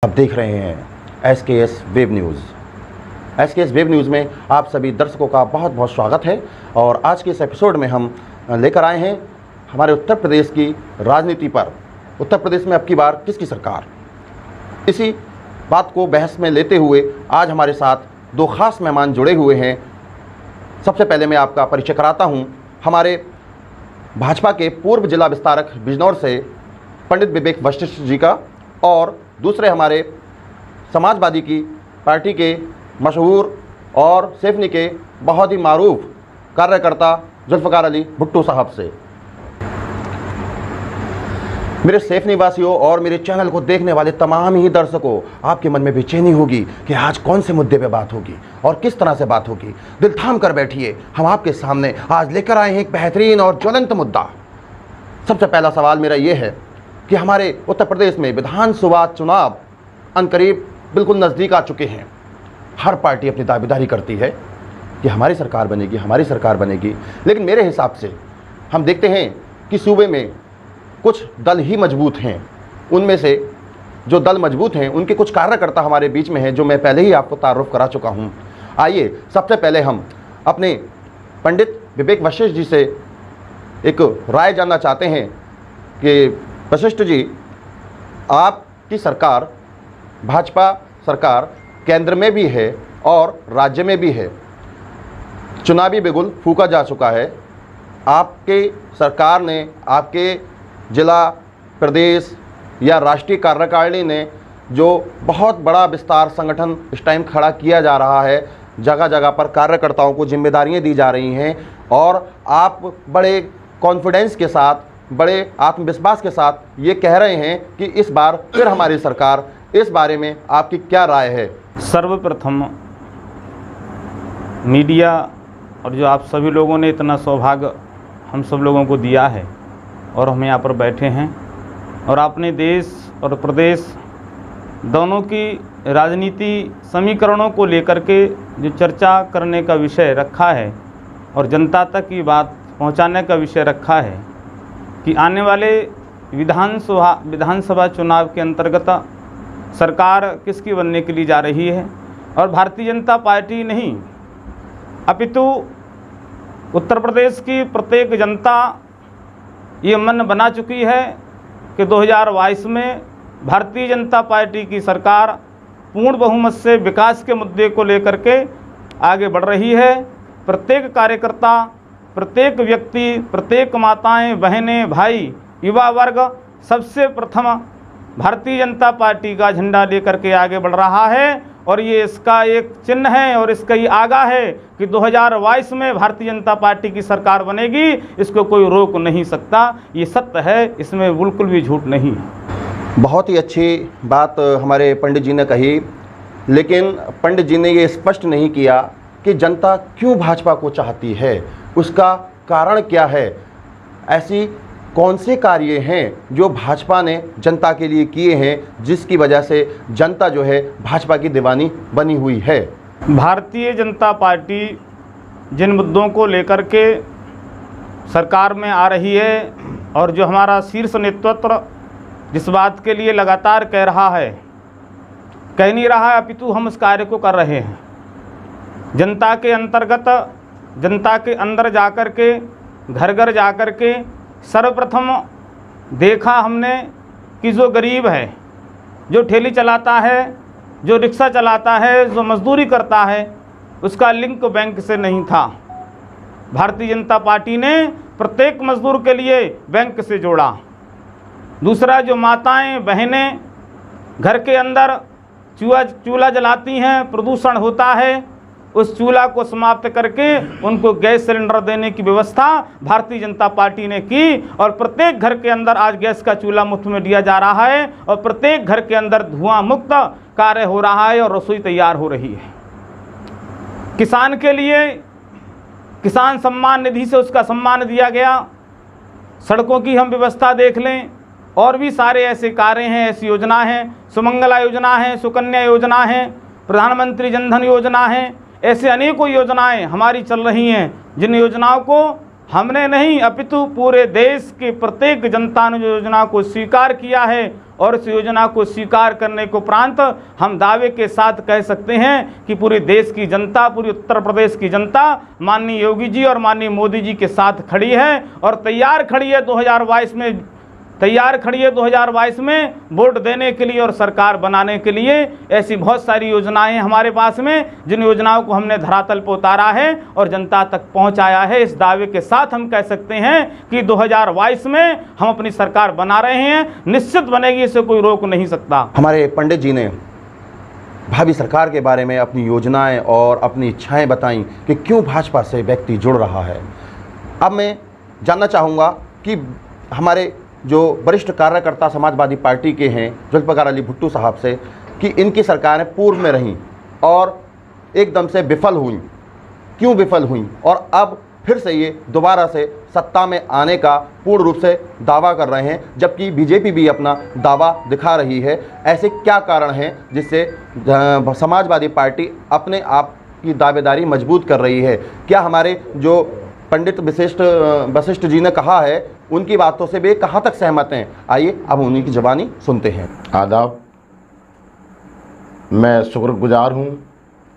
आप देख रहे हैं SKS web news. SKS web news में आप सभी दर्शकों का बहुत बहुत स्वागत है। और आज के इस एपिसोड में हम लेकर आए हैं हमारे उत्तर प्रदेश की राजनीति पर। उत्तर प्रदेश में अब की बार किसकी सरकार, इसी बात को बहस में लेते हुए आज हमारे साथ दो खास मेहमान जुड़े हुए हैं। सबसे पहले मैं आपका परिचय कराता हूं, हमारे भाजपा के पूर्व जिला विस्तारक बिजनौर से पंडित विवेक वशिष्ठ जी का, और दूसरे हमारे समाजवादी की पार्टी के मशहूर और सेफनी के बहुत ही मारूफ कार्यकर्ता जुल्फ़िकार अली भुट्टो साहब से। मेरे सेफनी वासियों और मेरे चैनल को देखने वाले तमाम ही दर्शकों, आपके मन में बेचैनी होगी कि आज कौन से मुद्दे पे बात होगी और किस तरह से बात होगी। दिल थाम कर बैठिए, हम आपके सामने आज लेकर आए हैं एक बेहतरीन और ज्वलंत मुद्दा। सबसे पहला सवाल मेरा ये है कि हमारे उत्तर प्रदेश में विधानसभा चुनाव अनकरीब बिल्कुल नज़दीक आ चुके हैं। हर पार्टी अपनी दावेदारी करती है कि हमारी सरकार बनेगी, हमारी सरकार बनेगी, लेकिन मेरे हिसाब से हम देखते हैं कि सूबे में कुछ दल ही मजबूत हैं। उनमें से जो दल मजबूत हैं उनके कुछ कार्यकर्ता हमारे बीच में हैं, जो मैं पहले ही आपको तारुफ करा चुका हूं। आइए सबसे पहले हम अपने पंडित विवेक वशिष्ठ जी से एक राय जानना चाहते हैं कि वशिष्ठ जी, आपकी सरकार, भाजपा सरकार केंद्र में भी है और राज्य में भी है। चुनावी बिगुल फूंका जा चुका है। आपके सरकार ने, आपके जिला, प्रदेश या राष्ट्रीय कार्यकारिणी ने जो बहुत बड़ा विस्तार संगठन इस टाइम खड़ा किया जा रहा है, जगह जगह पर कार्यकर्ताओं को जिम्मेदारियां दी जा रही हैं, और आप बड़े कॉन्फिडेंस के साथ, बड़े आत्मविश्वास के साथ ये कह रहे हैं कि इस बार फिर हमारी सरकार। इस बारे में आपकी क्या राय है? सर्वप्रथम मीडिया और जो आप सभी लोगों ने इतना सौभाग्य हम सब लोगों को दिया है और हम यहाँ पर बैठे हैं, और आपने देश और प्रदेश दोनों की राजनीति समीकरणों को लेकर के जो चर्चा करने का विषय रखा है और जनता तक ये बात पहुँचाने का विषय रखा है कि आने वाले विधानसभा चुनाव के अंतर्गत सरकार किसकी बनने के लिए जा रही है। और भारतीय जनता पार्टी नहीं, अपितु उत्तर प्रदेश की प्रत्येक जनता ये मन बना चुकी है कि 2022 में भारतीय जनता पार्टी की सरकार पूर्ण बहुमत से विकास के मुद्दे को लेकर के आगे बढ़ रही है। प्रत्येक कार्यकर्ता, प्रत्येक व्यक्ति, प्रत्येक माताएं, बहनें, भाई, युवा वर्ग सबसे प्रथम भारतीय जनता पार्टी का झंडा लेकर के आगे बढ़ रहा है, और ये इसका एक चिन्ह है और इसका ये आगाह है कि 2022 में भारतीय जनता पार्टी की सरकार बनेगी। इसको कोई रोक नहीं सकता, ये सत्य है, इसमें बिल्कुल भी झूठ नहीं है। बहुत ही अच्छी बात हमारे पंडित जी ने कही, लेकिन पंडित जी ने ये स्पष्ट नहीं किया कि जनता क्यों भाजपा को चाहती है, उसका कारण क्या है। ऐसी कौन से कार्य हैं जो भाजपा ने जनता के लिए किए हैं जिसकी वजह से जनता जो है भाजपा की दीवानी बनी हुई है? भारतीय जनता पार्टी जिन मुद्दों को लेकर के सरकार में आ रही है और जो हमारा शीर्ष नेतृत्व जिस बात के लिए लगातार कह रहा है, कह नहीं रहा है, अपितु हम उस कार्य को कर रहे हैं। जनता के अंतर्गत, जनता के अंदर जाकर के, घर घर जाकर के सर्वप्रथम देखा हमने कि जो गरीब है, जो ठेली चलाता है, जो रिक्शा चलाता है, जो मजदूरी करता है, उसका लिंक बैंक से नहीं था। भारतीय जनता पार्टी ने प्रत्येक मजदूर के लिए बैंक से जोड़ा। दूसरा, जो माताएं, बहनें घर के अंदर चूल्हा जलाती हैं, प्रदूषण होता है, उस चूल्हा को समाप्त करके उनको गैस सिलेंडर देने की व्यवस्था भारतीय जनता पार्टी ने की, और प्रत्येक घर के अंदर आज गैस का चूल्हा मुफ्त में दिया जा रहा है, और प्रत्येक घर के अंदर धुआं मुक्त कार्य हो रहा है और रसोई तैयार हो रही है। किसान के लिए किसान सम्मान निधि से उसका सम्मान दिया गया। सड़कों की हम व्यवस्था देख लें, और भी सारे ऐसे कार्य हैं, ऐसी योजना हैं, सुमंगला योजना है, सुकन्या योजना है, प्रधानमंत्री जनधन योजना है, ऐसे अनेकों योजनाएं हमारी चल रही हैं, जिन योजनाओं को हमने नहीं अपितु पूरे देश के प्रत्येक जनता ने जो योजना को स्वीकार किया है और इस योजना को स्वीकार करने के उपरांत हम दावे के साथ कह सकते हैं कि पूरे देश की जनता, पूरी उत्तर प्रदेश की जनता माननीय योगी जी और माननीय मोदी जी के साथ खड़ी है और तैयार खड़ी है 2022 में वोट देने के लिए और सरकार बनाने के लिए। ऐसी बहुत सारी योजनाएं हैं हमारे पास में, जिन योजनाओं को हमने धरातल पर उतारा है और जनता तक पहुंचाया है। इस दावे के साथ हम कह सकते हैं कि 2022 में हम अपनी सरकार बना रहे हैं, निश्चित बनेगी, इसे कोई रोक नहीं सकता। हमारे पंडित जी ने भावी सरकार के बारे में अपनी योजनाएं और अपनी इच्छाएं बताई कि क्यों भाजपा से व्यक्ति जुड़ रहा है। अब मैं जानना चाहूँगा कि हमारे जो वरिष्ठ कार्यकर्ता समाजवादी पार्टी के हैं जुल्फ़िकार अली भुट्टो साहब से, कि इनकी सरकारें पूर्व में रहीं और एकदम से विफल हुई, क्यों विफल हुई और अब फिर से ये दोबारा से सत्ता में आने का पूर्ण रूप से दावा कर रहे हैं, जबकि बीजेपी भी अपना दावा दिखा रही है। ऐसे क्या कारण हैं जिससे समाजवादी पार्टी अपने आप की दावेदारी मजबूत कर रही है? क्या हमारे जो पंडित वशिष्ठ जी ने कहा है उनकी बातों से भी कहाँ तक सहमत हैं? आइए अब उन्हीं की ज़बानी सुनते हैं। आदाब, मैं शुक्रगुजार हूँ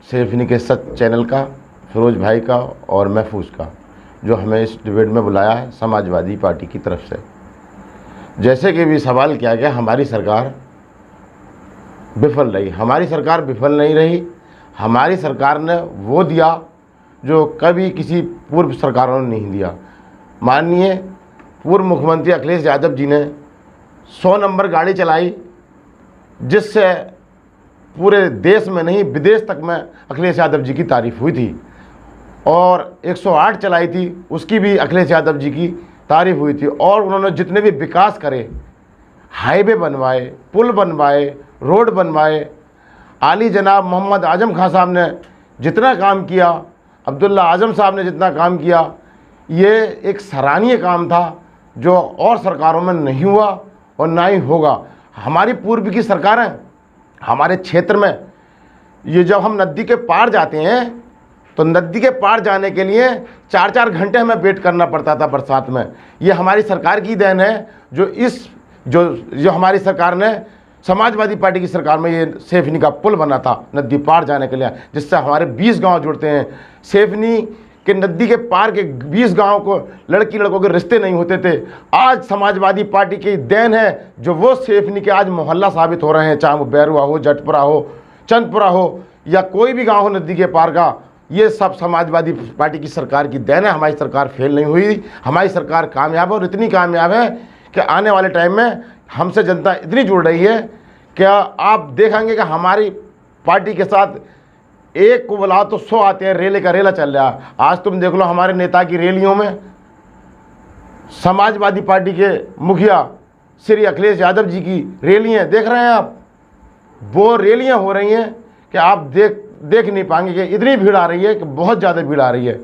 सेफनी के सच चैनल का, फिरोज भाई का और महफूज का, जो हमें इस डिबेट में बुलाया है समाजवादी पार्टी की तरफ से। जैसे कि भी सवाल किया गया, हमारी सरकार विफल रही। हमारी सरकार विफल नहीं रही। हमारी सरकार ने वो दिया जो कभी किसी पूर्व सरकारों ने नहीं दिया। माननीय पूर्व मुख्यमंत्री अखिलेश यादव जी ने 100 नंबर गाड़ी चलाई, जिससे पूरे देश में नहीं विदेश तक में अखिलेश यादव जी की तारीफ़ हुई थी। और 108 चलाई थी, उसकी भी अखिलेश यादव जी की तारीफ़ हुई थी। और उन्होंने जितने भी विकास करे, हाईवे बनवाए, पुल बनवाए, रोड बनवाए, आली जनाब मोहम्मद आजम खान साहब ने जितना काम किया, अब्दुल्ला आजम साहब ने जितना काम किया, ये एक सराहनीय काम था जो और सरकारों में नहीं हुआ और ना ही होगा। हमारी पूर्व की सरकारें हमारे क्षेत्र में, ये जब हम नदी के पार जाते हैं तो नदी के पार जाने के लिए 4-4 घंटे हमें वेट करना पड़ता था बरसात में। ये हमारी सरकार की देन है जो हमारी सरकार ने, समाजवादी पार्टी की सरकार में, ये सेफनी का पुल बना था नदी पार जाने के लिए, जिससे हमारे 20 गांव जुड़ते हैं। सेफनी के नदी के पार के 20 गांव को लड़की लड़कों के रिश्ते नहीं होते थे। आज समाजवादी पार्टी की देन है जो वो सेफनी के आज मोहल्ला साबित हो रहे हैं, चाहे वो बैरुआ हो, जटपुरा हो, चंदपुरा हो या कोई भी गांव हो नदी के पार का। ये सब समाजवादी पार्टी की सरकार की देन है। हमारी सरकार फेल नहीं हुई, हमारी सरकार कामयाब है और इतनी कामयाब है कि आने वाले टाइम में हमसे जनता इतनी जुड़ रही है कि आप देखेंगे कि हमारी पार्टी के साथ एक को बुलाओ तो 100 आते हैं। रेले का रेला चल रहा है। आज तुम देख लो हमारे नेता की रैलियों में समाजवादी पार्टी के मुखिया श्री अखिलेश यादव जी की रैलियां देख रहे हैं आप। वो रैलियां हो रही हैं कि आप देख नहीं पाएंगे कि इतनी भीड़ आ रही है कि बहुत ज़्यादा भीड़ आ रही है।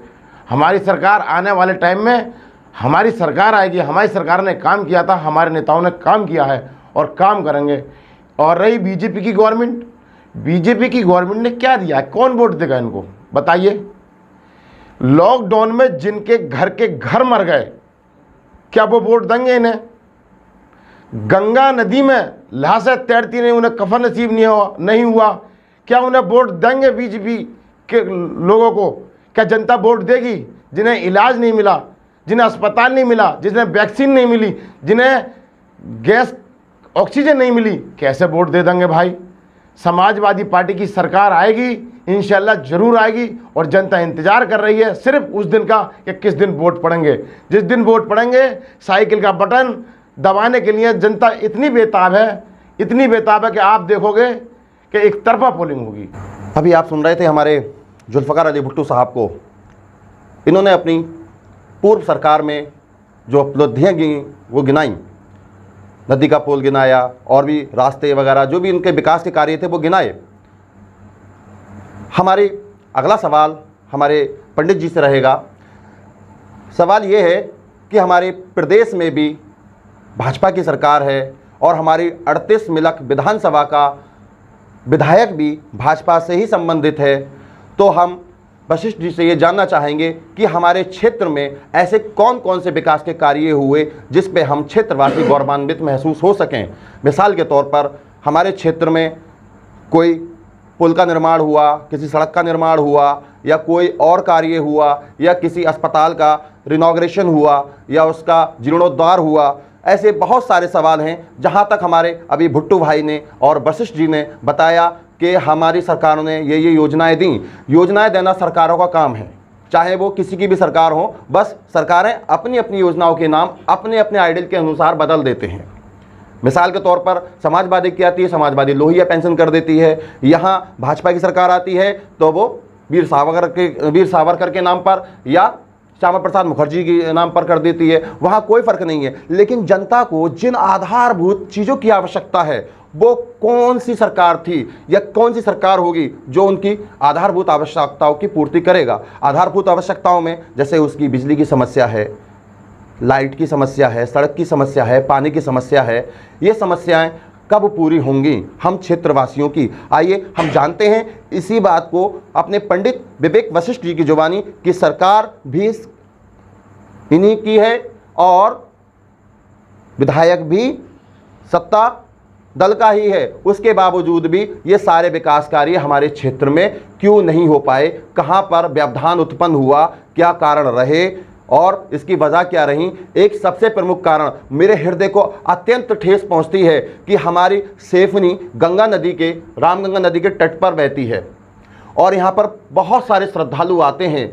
हमारी सरकार आने वाले टाइम में हमारी सरकार आएगी। हमारी सरकार ने काम किया था, हमारे नेताओं ने काम किया है और काम करेंगे। और रही बीजेपी की गवर्नमेंट, बीजेपी की गवर्नमेंट ने क्या दिया है? कौन वोट देगा इनको बताइए? लॉकडाउन में जिनके घर के घर मर गए, क्या वो वोट देंगे इन्हें? गंगा नदी में लाशें तैरती नहीं, उन्हें कफन नसीब नहीं हुआ, क्या उन्हें वोट देंगे बीजेपी के लोगों को? क्या जनता वोट देगी? जिन्हें इलाज नहीं मिला, जिन्हें अस्पताल नहीं मिला, जिन्हें वैक्सीन नहीं मिली, जिन्हें गैस ऑक्सीजन नहीं मिली, कैसे वोट दे देंगे भाई? समाजवादी पार्टी की सरकार आएगी, इंशाल्लाह जरूर आएगी और जनता इंतजार कर रही है सिर्फ उस दिन का कि किस दिन वोट पड़ेंगे। जिस दिन वोट पड़ेंगे, साइकिल का बटन दबाने के लिए जनता इतनी बेताब है कि आप देखोगे कि एक तरफा पोलिंग होगी। अभी आप सुन रहे थे हमारे जुल्फ़िकार अली भुट्टो साहब को। इन्होंने अपनी पूर्व सरकार में जो उपलब्धियाँ वो गिनाई, नदी का पुल गिनाया और भी रास्ते वगैरह जो भी उनके विकास के कार्य थे वो गिनाए। हमारे अगला सवाल हमारे पंडित जी से रहेगा। सवाल ये है कि हमारे प्रदेश में भी भाजपा की सरकार है और हमारी 38 मिलक विधानसभा का विधायक भी भाजपा से ही संबंधित है, तो हम वशिष्ठ जी से ये जानना चाहेंगे कि हमारे क्षेत्र में ऐसे कौन कौन से विकास के कार्य हुए जिस पे हम क्षेत्रवासी गौरवान्वित महसूस हो सकें। मिसाल के तौर पर हमारे क्षेत्र में कोई पुल का निर्माण हुआ, किसी सड़क का निर्माण हुआ, या कोई और कार्य हुआ, या किसी अस्पताल का रिनॉग्रेशन हुआ, या उसका जीर्णोद्धार हुआ। ऐसे बहुत सारे सवाल हैं जहां तक हमारे अभी भुट्टू भाई ने और वशिष्ठ जी ने बताया कि हमारी सरकारों ने ये योजनाएं दी। योजनाएं देना सरकारों का काम है, चाहे वो किसी की भी सरकार हो। बस सरकारें अपनी अपनी योजनाओं के नाम अपने अपने आइडियल के अनुसार बदल देते हैं। मिसाल के तौर पर समाजवादी की आती है, समाजवादी लोहिया पेंशन कर देती है। यहाँ भाजपा की सरकार आती है तो वो वीर सावरकर के नाम पर या श्यामा प्रसाद मुखर्जी के नाम पर कर देती है। वहाँ कोई फ़र्क नहीं है। लेकिन जनता को जिन आधारभूत चीज़ों की आवश्यकता है वो कौन सी सरकार थी या कौन सी सरकार होगी जो उनकी आधारभूत आवश्यकताओं की पूर्ति करेगा। आधारभूत आवश्यकताओं में जैसे उसकी बिजली की समस्या है, लाइट की समस्या है, सड़क की समस्या है, पानी की समस्या है। ये समस्याएं कब पूरी होंगी हम क्षेत्रवासियों की? आइए हम जानते हैं इसी बात को अपने पंडित विवेक वशिष्ठ जी की जुबानी कि सरकार भी इन्हीं की है और विधायक भी सत्ता दल का ही है। उसके बावजूद भी ये सारे विकास कार्य हमारे क्षेत्र में क्यों नहीं हो पाए? कहाँ पर व्यवधान उत्पन्न हुआ? क्या कारण रहे और इसकी वजह क्या रही? एक सबसे प्रमुख कारण मेरे हृदय को अत्यंत ठेस पहुंचती है कि हमारी सेफनी गंगा नदी के रामगंगा नदी के तट पर बहती है और यहाँ पर बहुत सारे श्रद्धालु आते हैं।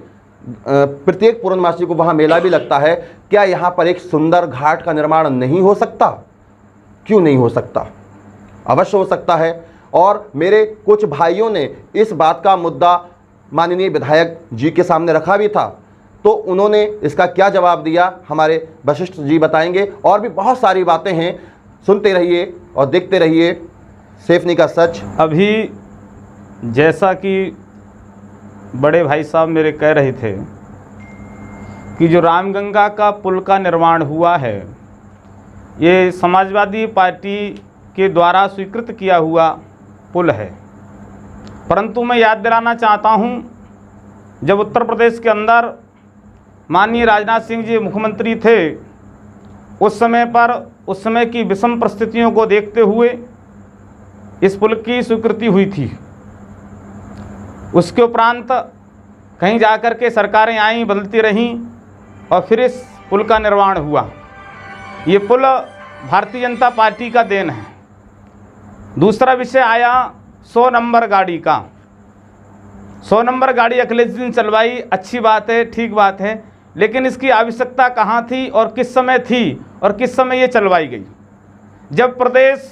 प्रत्येक पूर्णमासी को वहाँ मेला भी लगता है। क्या यहाँ पर एक सुंदर घाट का निर्माण नहीं हो सकता? क्यों नहीं हो सकता? अवश्य हो सकता है। और मेरे कुछ भाइयों ने इस बात का मुद्दा माननीय विधायक जी के सामने रखा भी था, तो उन्होंने इसका क्या जवाब दिया हमारे वशिष्ठ जी बताएंगे। और भी बहुत सारी बातें हैं, सुनते रहिए और देखते रहिए सेफनी का सच। अभी जैसा कि बड़े भाई साहब मेरे कह रहे थे कि जो रामगंगा का पुल का निर्माण हुआ है ये समाजवादी पार्टी के द्वारा स्वीकृत किया हुआ पुल है। परंतु मैं याद दिलाना चाहता हूँ, जब उत्तर प्रदेश के अंदर माननीय राजनाथ सिंह जी मुख्यमंत्री थे उस समय की विषम परिस्थितियों को देखते हुए इस पुल की स्वीकृति हुई थी। उसके उपरांत कहीं जाकर के सरकारें आईं, बदलती रहीं और फिर इस पुल का निर्माण हुआ। ये पुल भारतीय जनता पार्टी का देन है। दूसरा विषय आया 100 नंबर गाड़ी का। 100 नंबर गाड़ी अखिलेश दिन चलवाई, अच्छी बात है, ठीक बात है, लेकिन इसकी आवश्यकता कहाँ थी और किस समय थी और किस समय ये चलवाई गई? जब प्रदेश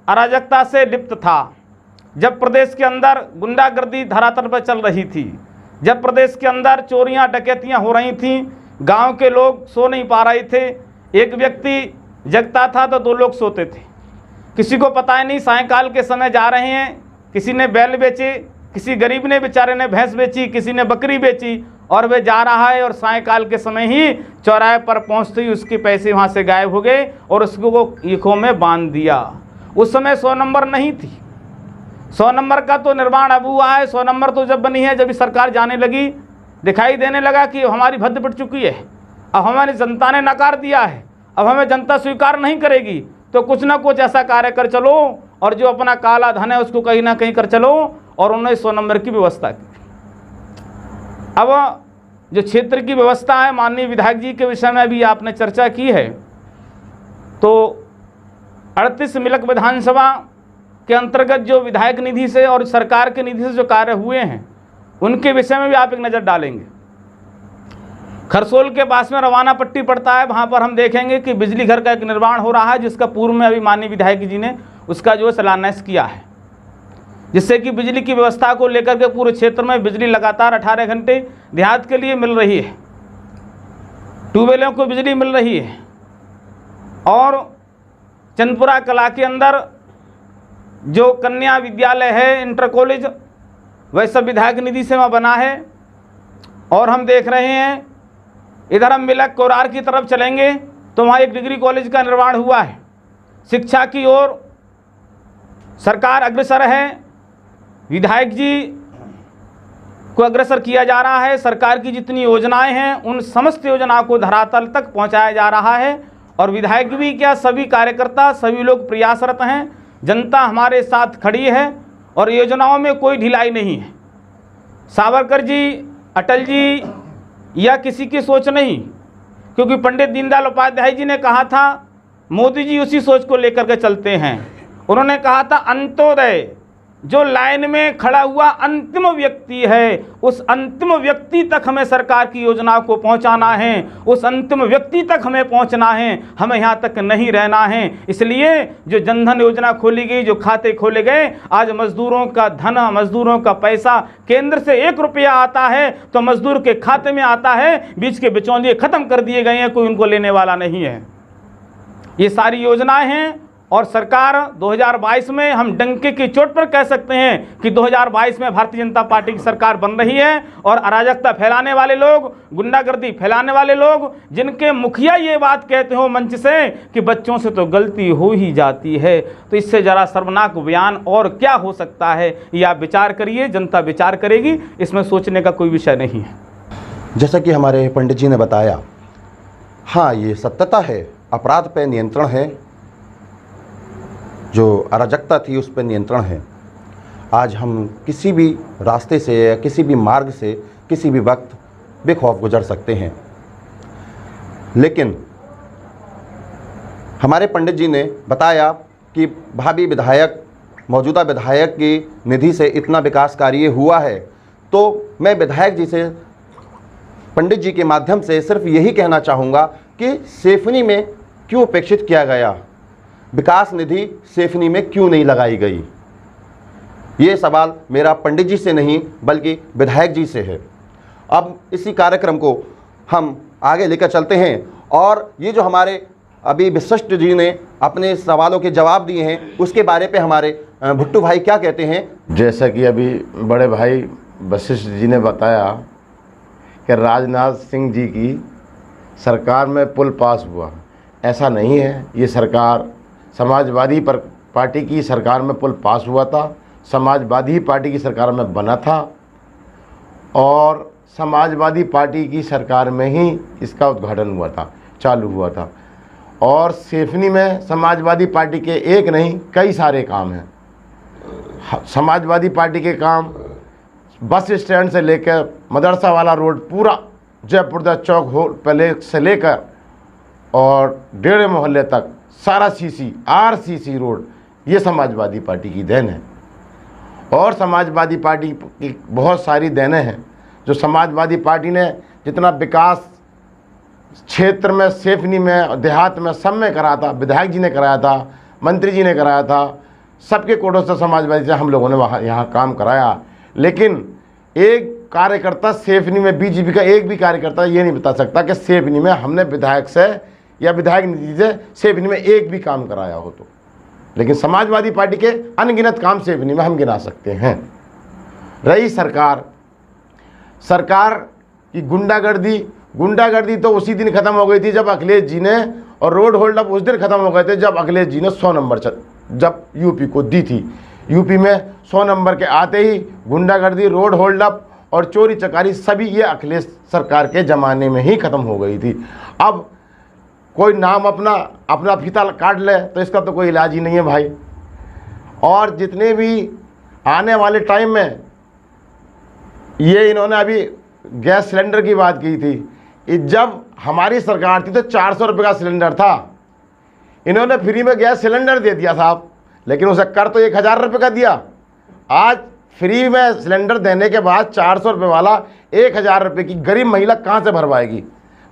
अराजकता से लिप्त था, जब प्रदेश के अंदर गुंडागर्दी धरातल पर चल रही थी, जब प्रदेश के अंदर चोरियां डकैतियां हो रही थीं, गांव के लोग सो नहीं पा रहे थे। एक व्यक्ति जगता था तो 2 लोग सोते थे। किसी को पता ही नहीं, सायंकाल के समय जा रहे हैं, किसी ने बैल बेचे, किसी गरीब ने बेचारे ने भैंस बेची, किसी ने बकरी बेची और वह जा रहा है और सायंकाल के समय ही चौराहे पर पहुंचते ही उसके पैसे वहां से गायब हो गए और उसको ईखों में बांध दिया। उस समय 100 नंबर नहीं थी। 100 नंबर का तो निर्माण अब हुआ है। 100 नंबर तो जब बनी है, जब सरकार जाने लगी, दिखाई देने लगा कि हमारी भद्द पिट चुकी है। अब हमारी जनता ने नकार दिया है, अब हमें जनता स्वीकार नहीं करेगी, तो कुछ ना कुछ ऐसा कार्य कर चलो और जो अपना काला धन है उसको कहीं ना कहीं कर चलो। और उन्होंने 100 नंबर की व्यवस्था की। अब जो क्षेत्र की व्यवस्था है, माननीय विधायक जी के विषय में अभी आपने चर्चा की है, तो 38 मिलक विधानसभा के अंतर्गत जो विधायक निधि से और सरकार के निधि से जो कार्य हुए हैं उनके विषय में भी आप एक नज़र डालेंगे। खरसोल के पास में रवाना पट्टी पड़ता है, वहाँ पर हम देखेंगे कि बिजली घर का एक निर्माण हो रहा है, जिसका पूर्व में अभी माननीय विधायक जी ने उसका जो शिलान्यास किया है, जिससे कि बिजली की व्यवस्था को लेकर के पूरे क्षेत्र में बिजली लगातार 18 घंटे देहात के लिए मिल रही है। ट्यूबवेलों को बिजली मिल रही है। और चंदपुरा कला के अंदर जो कन्या विद्यालय है, इंटर कॉलेज, वह सब विधायक निधि से वहाँ बना है। और हम देख रहे हैं इधर हम मिलक कोरार की तरफ चलेंगे तो वहाँ एक डिग्री कॉलेज का निर्माण हुआ है। शिक्षा की ओर सरकार अग्रसर है। विधायक जी को अग्रसर किया जा रहा है। सरकार की जितनी योजनाएं हैं उन समस्त योजनाओं को धरातल तक पहुंचाया जा रहा है और विधायक भी क्या, सभी कार्यकर्ता, सभी लोग प्रयासरत हैं। जनता हमारे साथ खड़ी है और योजनाओं में कोई ढिलाई नहीं है। सावरकर जी, अटल जी या किसी की सोच नहीं, क्योंकि पंडित दीनदयाल उपाध्याय जी ने कहा था, मोदी जी उसी सोच को लेकर के चलते हैं। उन्होंने कहा था अंत्योदय, जो लाइन में खड़ा हुआ अंतिम व्यक्ति है, उस अंतिम व्यक्ति तक हमें सरकार की योजनाओं को पहुंचाना है, उस अंतिम व्यक्ति तक हमें पहुंचना है, हमें यहां तक नहीं रहना है। इसलिए जो जनधन योजना खोली गई, जो खाते खोले गए, आज मजदूरों का धन, मजदूरों का पैसा केंद्र से 1 रुपया आता है तो मजदूर के खाते में आता है। बीच के बिचौलिए खत्म कर दिए गए हैं, कोई उनको लेने वाला नहीं है। ये सारी योजनाएं हैं और सरकार 2022 में हम डंके की चोट पर कह सकते हैं कि 2022 में भारतीय जनता पार्टी की सरकार बन रही है। और अराजकता फैलाने वाले लोग, गुंडागर्दी फैलाने वाले लोग, जिनके मुखिया ये बात कहते हो मंच से कि बच्चों से तो गलती हो ही जाती है, तो इससे ज़रा शर्मनाक बयान और क्या हो सकता है, ये आप विचार करिए, जनता विचार करेगी, इसमें सोचने का कोई विषय नहीं है। जैसा कि हमारे पंडित जी ने बताया, हाँ ये सत्यता है, अपराध पे नियंत्रण है, जो अराजकता थी उस पर नियंत्रण है। आज हम किसी भी रास्ते से या किसी भी मार्ग से किसी भी वक्त बेखौफ गुजर सकते हैं। लेकिन हमारे पंडित जी ने बताया कि भावी विधायक, मौजूदा विधायक की निधि से इतना विकास कार्य हुआ है, तो मैं विधायक जी से, पंडित जी के माध्यम से सिर्फ यही कहना चाहूँगा कि सेफनी में क्यों उपेक्षित किया गया, विकास निधि सेफनी में क्यों नहीं लगाई गई। ये सवाल मेरा पंडित जी से नहीं बल्कि विधायक जी से है। अब इसी कार्यक्रम को हम आगे लेकर चलते हैं और ये जो हमारे अभी विशिष्ट जी ने अपने सवालों के जवाब दिए हैं उसके बारे पे हमारे भुट्टू भाई क्या कहते हैं। जैसा कि अभी बड़े भाई वशिष्ठ जी ने बताया कि राजनाथ सिंह जी की सरकार में पुल पास हुआ, ऐसा नहीं है। ये सरकार समाजवादी पार्टी की सरकार में पुल पास हुआ था, समाजवादी पार्टी की सरकार में बना था और समाजवादी पार्टी की सरकार में ही इसका उद्घाटन हुआ था, चालू हुआ था। और सेफनी में समाजवादी पार्टी के एक नहीं कई सारे काम हैं। समाजवादी पार्टी के काम बस स्टैंड से लेकर मदरसा वाला रोड, पूरा जयपुरदा चौक हो पहले से लेकर और डेढ़े मोहल्ले तक सारा आरसीसी रोड, ये समाजवादी पार्टी की देन है। और समाजवादी पार्टी की बहुत सारी देनें हैं जो समाजवादी पार्टी ने जितना विकास क्षेत्र में, सेफनी में, देहात में, सब में करा था, विधायक जी ने कराया था, मंत्री जी ने कराया था, सबके कोटों से समाजवादी से हम लोगों ने वहाँ यहाँ काम कराया। लेकिन एक कार्यकर्ता सेफनी में, बीजेपी का एक भी कार्यकर्ता ये नहीं बता सकता कि सेफनी में हमने विधायक से या विधायक निधि से सेफनी में एक भी काम कराया हो। तो लेकिन समाजवादी पार्टी के अनगिनत काम सेफनी में हम गिना सकते हैं। रही सरकार की गुंडागर्दी तो उसी दिन ख़त्म हो गई थी जब अखिलेश जी ने, और रोड होल्ड अप उस दिन ख़त्म हो गए थे जब अखिलेश जी ने 100 नंबर जब यूपी को दी थी। यूपी में 100 नंबर के आते ही गुंडागर्दी, रोड होल्ड अप और चोरी चकारी सभी ये अखिलेश सरकार के ज़माने में ही ख़त्म हो गई थी। अब कोई नाम अपना फीता काट ले तो इसका तो कोई इलाज ही नहीं है भाई। और जितने भी आने वाले टाइम में, ये इन्होंने अभी गैस सिलेंडर की बात की थी, जब हमारी सरकार थी तो 400 रुपये का सिलेंडर था, इन्होंने फ्री में गैस सिलेंडर दे दिया साहब, लेकिन उसे कर तो 1000 रुपये का दिया। आज फ्री में सिलेंडर देने के बाद 400 रुपये वाला 1000 रुपये की गरीब महिला कहाँ से भरवाएगी।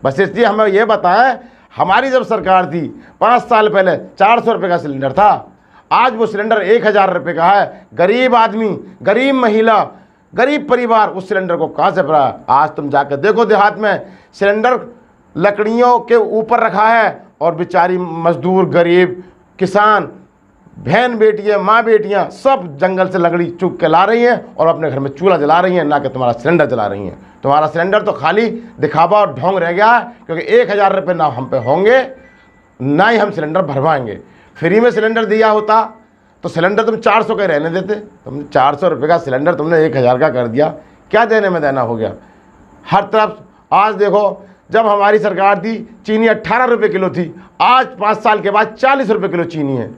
बस इसलिए हमें ये बताएं, हमारी जब सरकार थी 5 साल पहले 400 रुपये का सिलेंडर था, आज वो सिलेंडर 1000 रुपये का है। गरीब आदमी, गरीब महिला, गरीब परिवार उस सिलेंडर को कहाँ से भरा। आज तुम जाकर देखो देहात में, सिलेंडर लकड़ियों के ऊपर रखा है और बेचारी मजदूर, गरीब, किसान, बहन बेटियाँ, माँ बेटियाँ सब जंगल से लकड़ी चुग के ला रही हैं और अपने घर में चूल्हा जला रही हैं, ना कि तुम्हारा सिलेंडर जला रही हैं। तुम्हारा सिलेंडर तो खाली दिखावा और ढोंग रह गया है, क्योंकि 1000 रुपये ना हम पे होंगे ना ही हम सिलेंडर भरवाएंगे। फ्री में सिलेंडर दिया होता तो सिलेंडर तुम 400 के रहने देते। तुमने 400 रुपये का सिलेंडर तुमने 1000 का कर दिया, क्या देने में देना हो गया। हर तरफ आज देखो, जब हमारी सरकार थी चीनी 18 रुपये किलो थी, आज 5 साल के बाद 40 रुपये किलो चीनी है।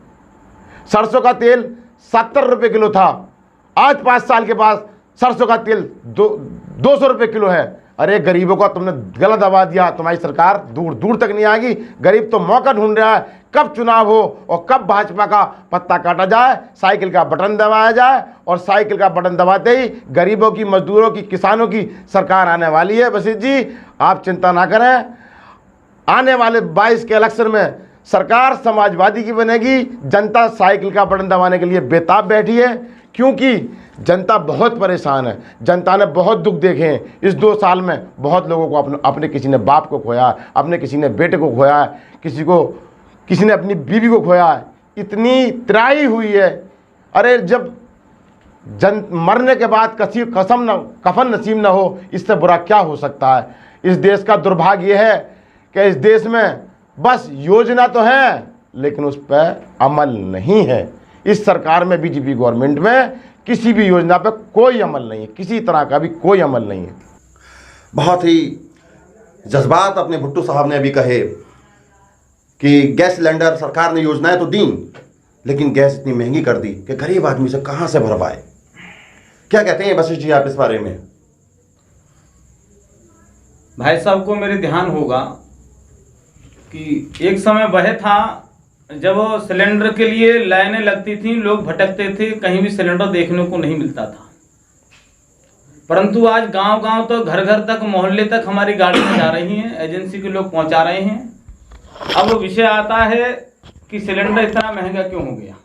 सरसों का तेल 70 रुपये किलो था, आज 5 साल के बाद सरसों का तेल 200 रुपये किलो है। अरे गरीबों का तुमने गला दबा दिया, तुम्हारी सरकार दूर दूर तक नहीं आएगी। गरीब तो मौका ढूंढ रहा है कब चुनाव हो और कब भाजपा का पत्ता काटा जाए, साइकिल का बटन दबाया जाए, और साइकिल का बटन दबाते ही गरीबों की, मजदूरों की, किसानों की सरकार आने वाली है। वसीम जी आप चिंता ना करें, आने वाले 22 के इलेक्शन में सरकार समाजवादी की बनेगी। जनता साइकिल का बटन दबाने के लिए बेताब बैठी है, क्योंकि जनता बहुत परेशान है। जनता ने बहुत दुख देखे हैं इस 2 साल में। बहुत लोगों को अपने किसी ने बाप को खोया है, अपने किसी ने बेटे को खोया है, किसी ने अपनी बीवी को खोया है। इतनी त्राही हुई है। अरे जब मरने के बाद कफन नसीब न हो, इससे बुरा क्या हो सकता है। इस देश का दुर्भाग्य यह है कि इस देश में बस योजना तो है लेकिन उस पर अमल नहीं है। इस सरकार में, बीजेपी गवर्नमेंट में किसी भी योजना पर कोई अमल नहीं है, किसी तरह का भी कोई अमल नहीं है। बहुत ही जज्बात अपने भुट्टो साहब ने अभी कहे कि गैस सिलेंडर सरकार ने योजनाएं तो दी, लेकिन गैस इतनी महंगी कर दी कि गरीब आदमी से कहां से भरवाए। क्या कहते हैं वशिष्ठ जी आप इस बारे में? भाई साहब को मेरे ध्यान होगा कि एक समय वह था जब सिलेंडर के लिए लाइनें लगती थी, लोग भटकते थे, कहीं भी सिलेंडर देखने को नहीं मिलता था। परंतु आज गांव-गांव तो घर-घर तक, मोहल्ले तक हमारी गाड़ियां जा रही हैं, एजेंसी के लोग पहुंचा रहे हैं। अब विषय आता है कि सिलेंडर इतना महंगा क्यों हो गया।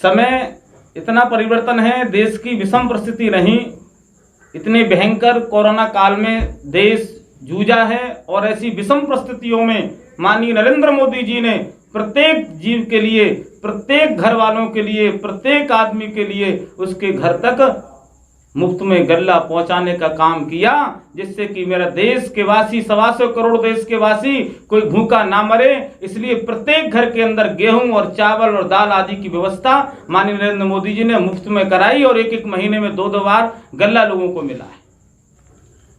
समय इतना परिवर्तन है, देश की विषम परिस्थिति रही, इतने भयंकर कोरोना काल में देश जूझा है, और ऐसी विषम परिस्थितियों में माननीय नरेंद्र मोदी जी ने प्रत्येक जीव के लिए, प्रत्येक घर वालों के लिए, प्रत्येक आदमी के लिए उसके घर तक मुफ्त में गल्ला पहुंचाने का काम किया, जिससे कि मेरा देश के वासी, 125 करोड़ देश के वासी कोई भूखा ना मरे। इसलिए प्रत्येक घर के अंदर गेहूं और चावल और दाल आदि की व्यवस्था माननीय नरेंद्र मोदी जी ने मुफ्त में कराई, और 1-1 महीने में 2-2 बार गल्ला लोगों को मिला है।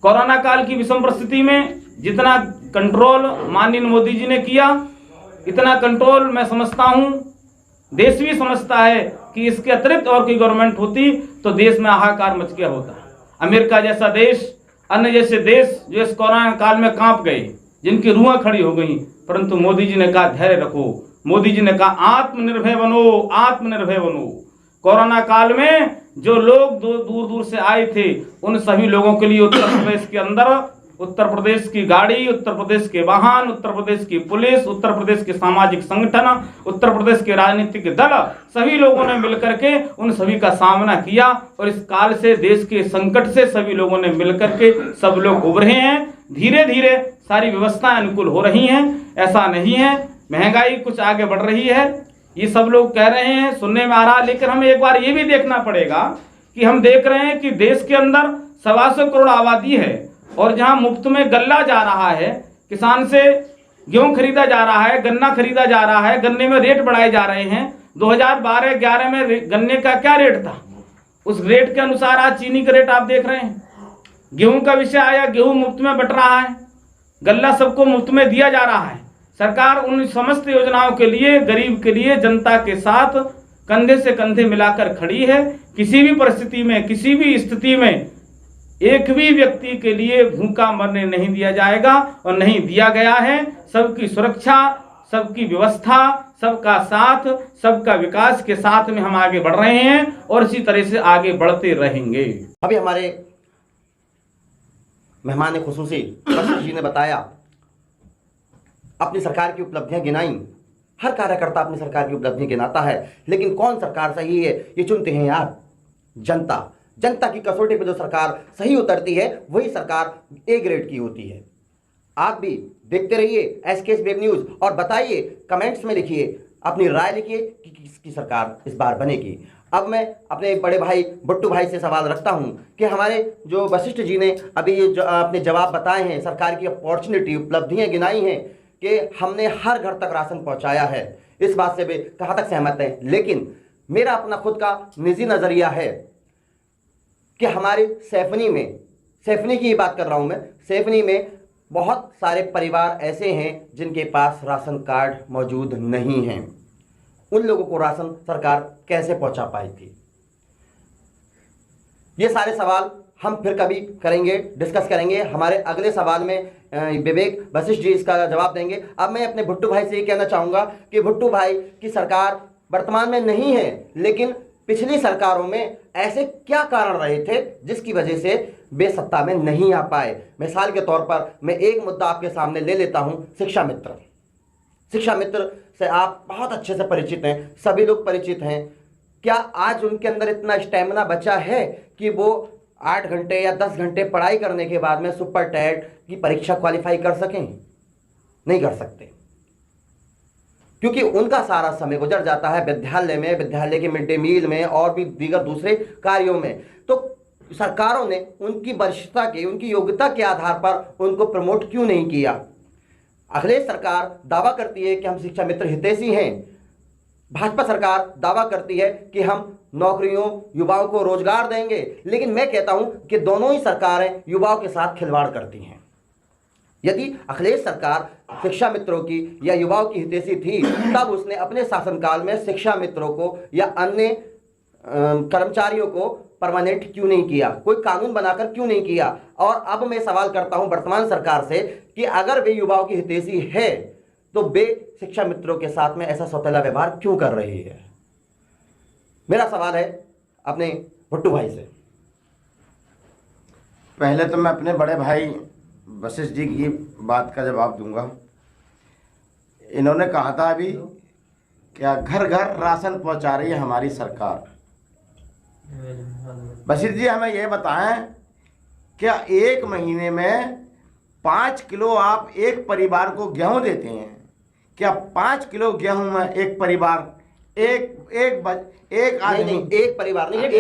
कोरोना काल की विषम परिस्थिति में जितना कंट्रोल माननीय मोदी जी ने किया, इतना कंट्रोल मैं समझता हूं देश भी समझता है कि इसके अतिरिक्त और कोई गवर्नमेंट होती तो देश में हाहाकार मच गया होता। अमेरिका जैसा देश, अन्य जैसे देश जो इस कोरोना काल में कांप गए, जिनकी रूहें खड़ी हो गई, परंतु मोदी जी ने कहा धैर्य रखो। मोदी जी ने कहा आत्मनिर्भर बनो, आत्मनिर्भर बनो। कोरोना काल में जो लोग दूर दूर से आए थे, उन सभी लोगों के लिए उत्तर प्रदेश के अंदर, उत्तर प्रदेश की गाड़ी, उत्तर प्रदेश के वाहन, उत्तर प्रदेश की पुलिस, उत्तर प्रदेश के सामाजिक संगठन, उत्तर प्रदेश के राजनीतिक दल, सभी लोगों ने मिलकर के उन सभी का सामना किया, और इस काल से, देश के संकट से सभी लोगों ने मिलकर के सब लोग उभरे हैं। धीरे धीरे सारी व्यवस्थाएं अनुकूल हो रही हैं। ऐसा नहीं है महंगाई कुछ आगे बढ़ रही है, ये सब लोग कह रहे हैं, सुनने में आ रहा है, लेकिन हमें एक बार ये भी देखना पड़ेगा कि हम देख रहे हैं कि देश के अंदर 125 करोड़ आबादी है, और जहां मुफ्त में गल्ला जा रहा है, किसान से गेहूं खरीदा जा रहा है, गन्ना खरीदा जा रहा है, गन्ने में रेट बढ़ाए जा रहे हैं। 2012-11 में गन्ने का क्या रेट था, उस रेट के अनुसार आज चीनी का रेट आप देख रहे हैं। गेहूं का विषय आया, गेहूं मुफ्त में बट रहा है, गल्ला सबको मुफ्त में दिया जा रहा है। सरकार उन समस्त योजनाओं के लिए, गरीब के लिए, जनता के साथ कंधे से कंधे मिलाकर खड़ी है। किसी भी परिस्थिति में, किसी भी स्थिति में एक भी व्यक्ति के लिए भूखा मरने नहीं दिया जाएगा, और नहीं दिया गया है। सबकी सुरक्षा, सबकी व्यवस्था, सबका साथ, सबका विकास के साथ में हम आगे बढ़ रहे हैं, और इसी तरह से आगे बढ़ते रहेंगे। अभी हमारे मेहमान खुसूसी वशिष्ठ जी ने बताया, अपनी सरकार की उपलब्धियां गिनाई। हर कार्यकर्ता अपनी सरकार की उपलब्धियां गिनाता है, लेकिन कौन सरकार सही है ये चुनते हैं यार जनता। जनता की कसौटी पर जो सरकार सही उतरती है, वही सरकार ए ग्रेड की होती है। आप भी देखते रहिए SKS वेब न्यूज़, और बताइए, कमेंट्स में लिखिए, अपनी राय लिखिए कि किसकी सरकार इस बार बनेगी। अब मैं अपने बड़े भाई बुट्टू भाई से सवाल रखता हूं कि हमारे जो वशिष्ठ जी ने अभी जो अपने जवाब बताए हैं, सरकार की अपॉर्चुनिटी, उपलब्धियां गिनाई हैं कि हमने हर घर तक राशन पहुंचाया है, इस बात से भी कहाँ तक सहमत हैं। लेकिन मेरा अपना खुद का निजी नज़रिया है कि हमारी सैफनी की बात कर रहा हूं मैं, सैफनी में बहुत सारे परिवार ऐसे हैं जिनके पास राशन कार्ड मौजूद नहीं हैं। उन लोगों को राशन सरकार कैसे पहुंचा पाई थी? ये सारे सवाल हम फिर कभी करेंगे, डिस्कस करेंगे। हमारे अगले सवाल में विवेक वशिष्ठ जी इसका जवाब देंगे। अब मैं अपने भुट्टू भाई से ये कहना चाहूँगा कि भुट्टू भाई की सरकार वर्तमान में नहीं है, लेकिन पिछली सरकारों में ऐसे क्या कारण रहे थे जिसकी वजह से वे सत्ता में नहीं आ पाए? मिसाल के तौर पर मैं एक मुद्दा आपके सामने ले लेता हूँ, शिक्षा मित्र। शिक्षा मित्र से आप बहुत अच्छे से परिचित हैं, सभी लोग परिचित हैं। क्या आज उनके अंदर इतना स्टैमिना बचा है कि वो 8 घंटे या 10 घंटे पढ़ाई करने के बाद में सुपर टेट की परीक्षा क्वालिफाई कर सकें? नहीं कर सकते, क्योंकि उनका सारा समय गुजर जाता है विद्यालय में, विद्यालय के मिड डे मील में और भी दीगर दूसरे कार्यों में। तो सरकारों ने उनकी वरिष्ठता के, उनकी योग्यता के आधार पर उनको प्रमोट क्यों नहीं किया? अखिलेश सरकार दावा करती है कि हम शिक्षा मित्र हितैषी हैं, भाजपा सरकार दावा करती है कि हम नौकरियों, युवाओं को रोजगार देंगे, लेकिन मैं कहता हूं कि दोनों ही सरकारें युवाओं के साथ खिलवाड़ करती हैं। यदि अखिलेश सरकार शिक्षा मित्रों की या युवाओं की हितैषी थी, तब उसने अपने शासनकाल में शिक्षा मित्रों को या अन्य कर्मचारियों को परमानेंट क्यों नहीं किया? कोई कानून बनाकर क्यों नहीं किया? और अब मैं सवाल करता हूं वर्तमान सरकार से कि अगर वे युवाओं की हितैषी है तो वे शिक्षा मित्रों के साथ में ऐसा सौतेला व्यवहार क्यों कर रही है? मेरा सवाल है अपने भुट्टू भाई से। पहले तो मैं अपने बड़े भाई वशिष्ठ जी की बात का जवाब दूंगा। इन्होंने कहा था अभी क्या घर घर राशन पहुंचा रही है हमारी सरकार। वशिष्ठ जी हमें यह बताएं, क्या 1 महीने में 5 किलो आप एक परिवार को गेहूं देते हैं? क्या 5 किलो गेहूं में एक परिवार, एक आदमी, नहीं, एक परिवार नहीं, एक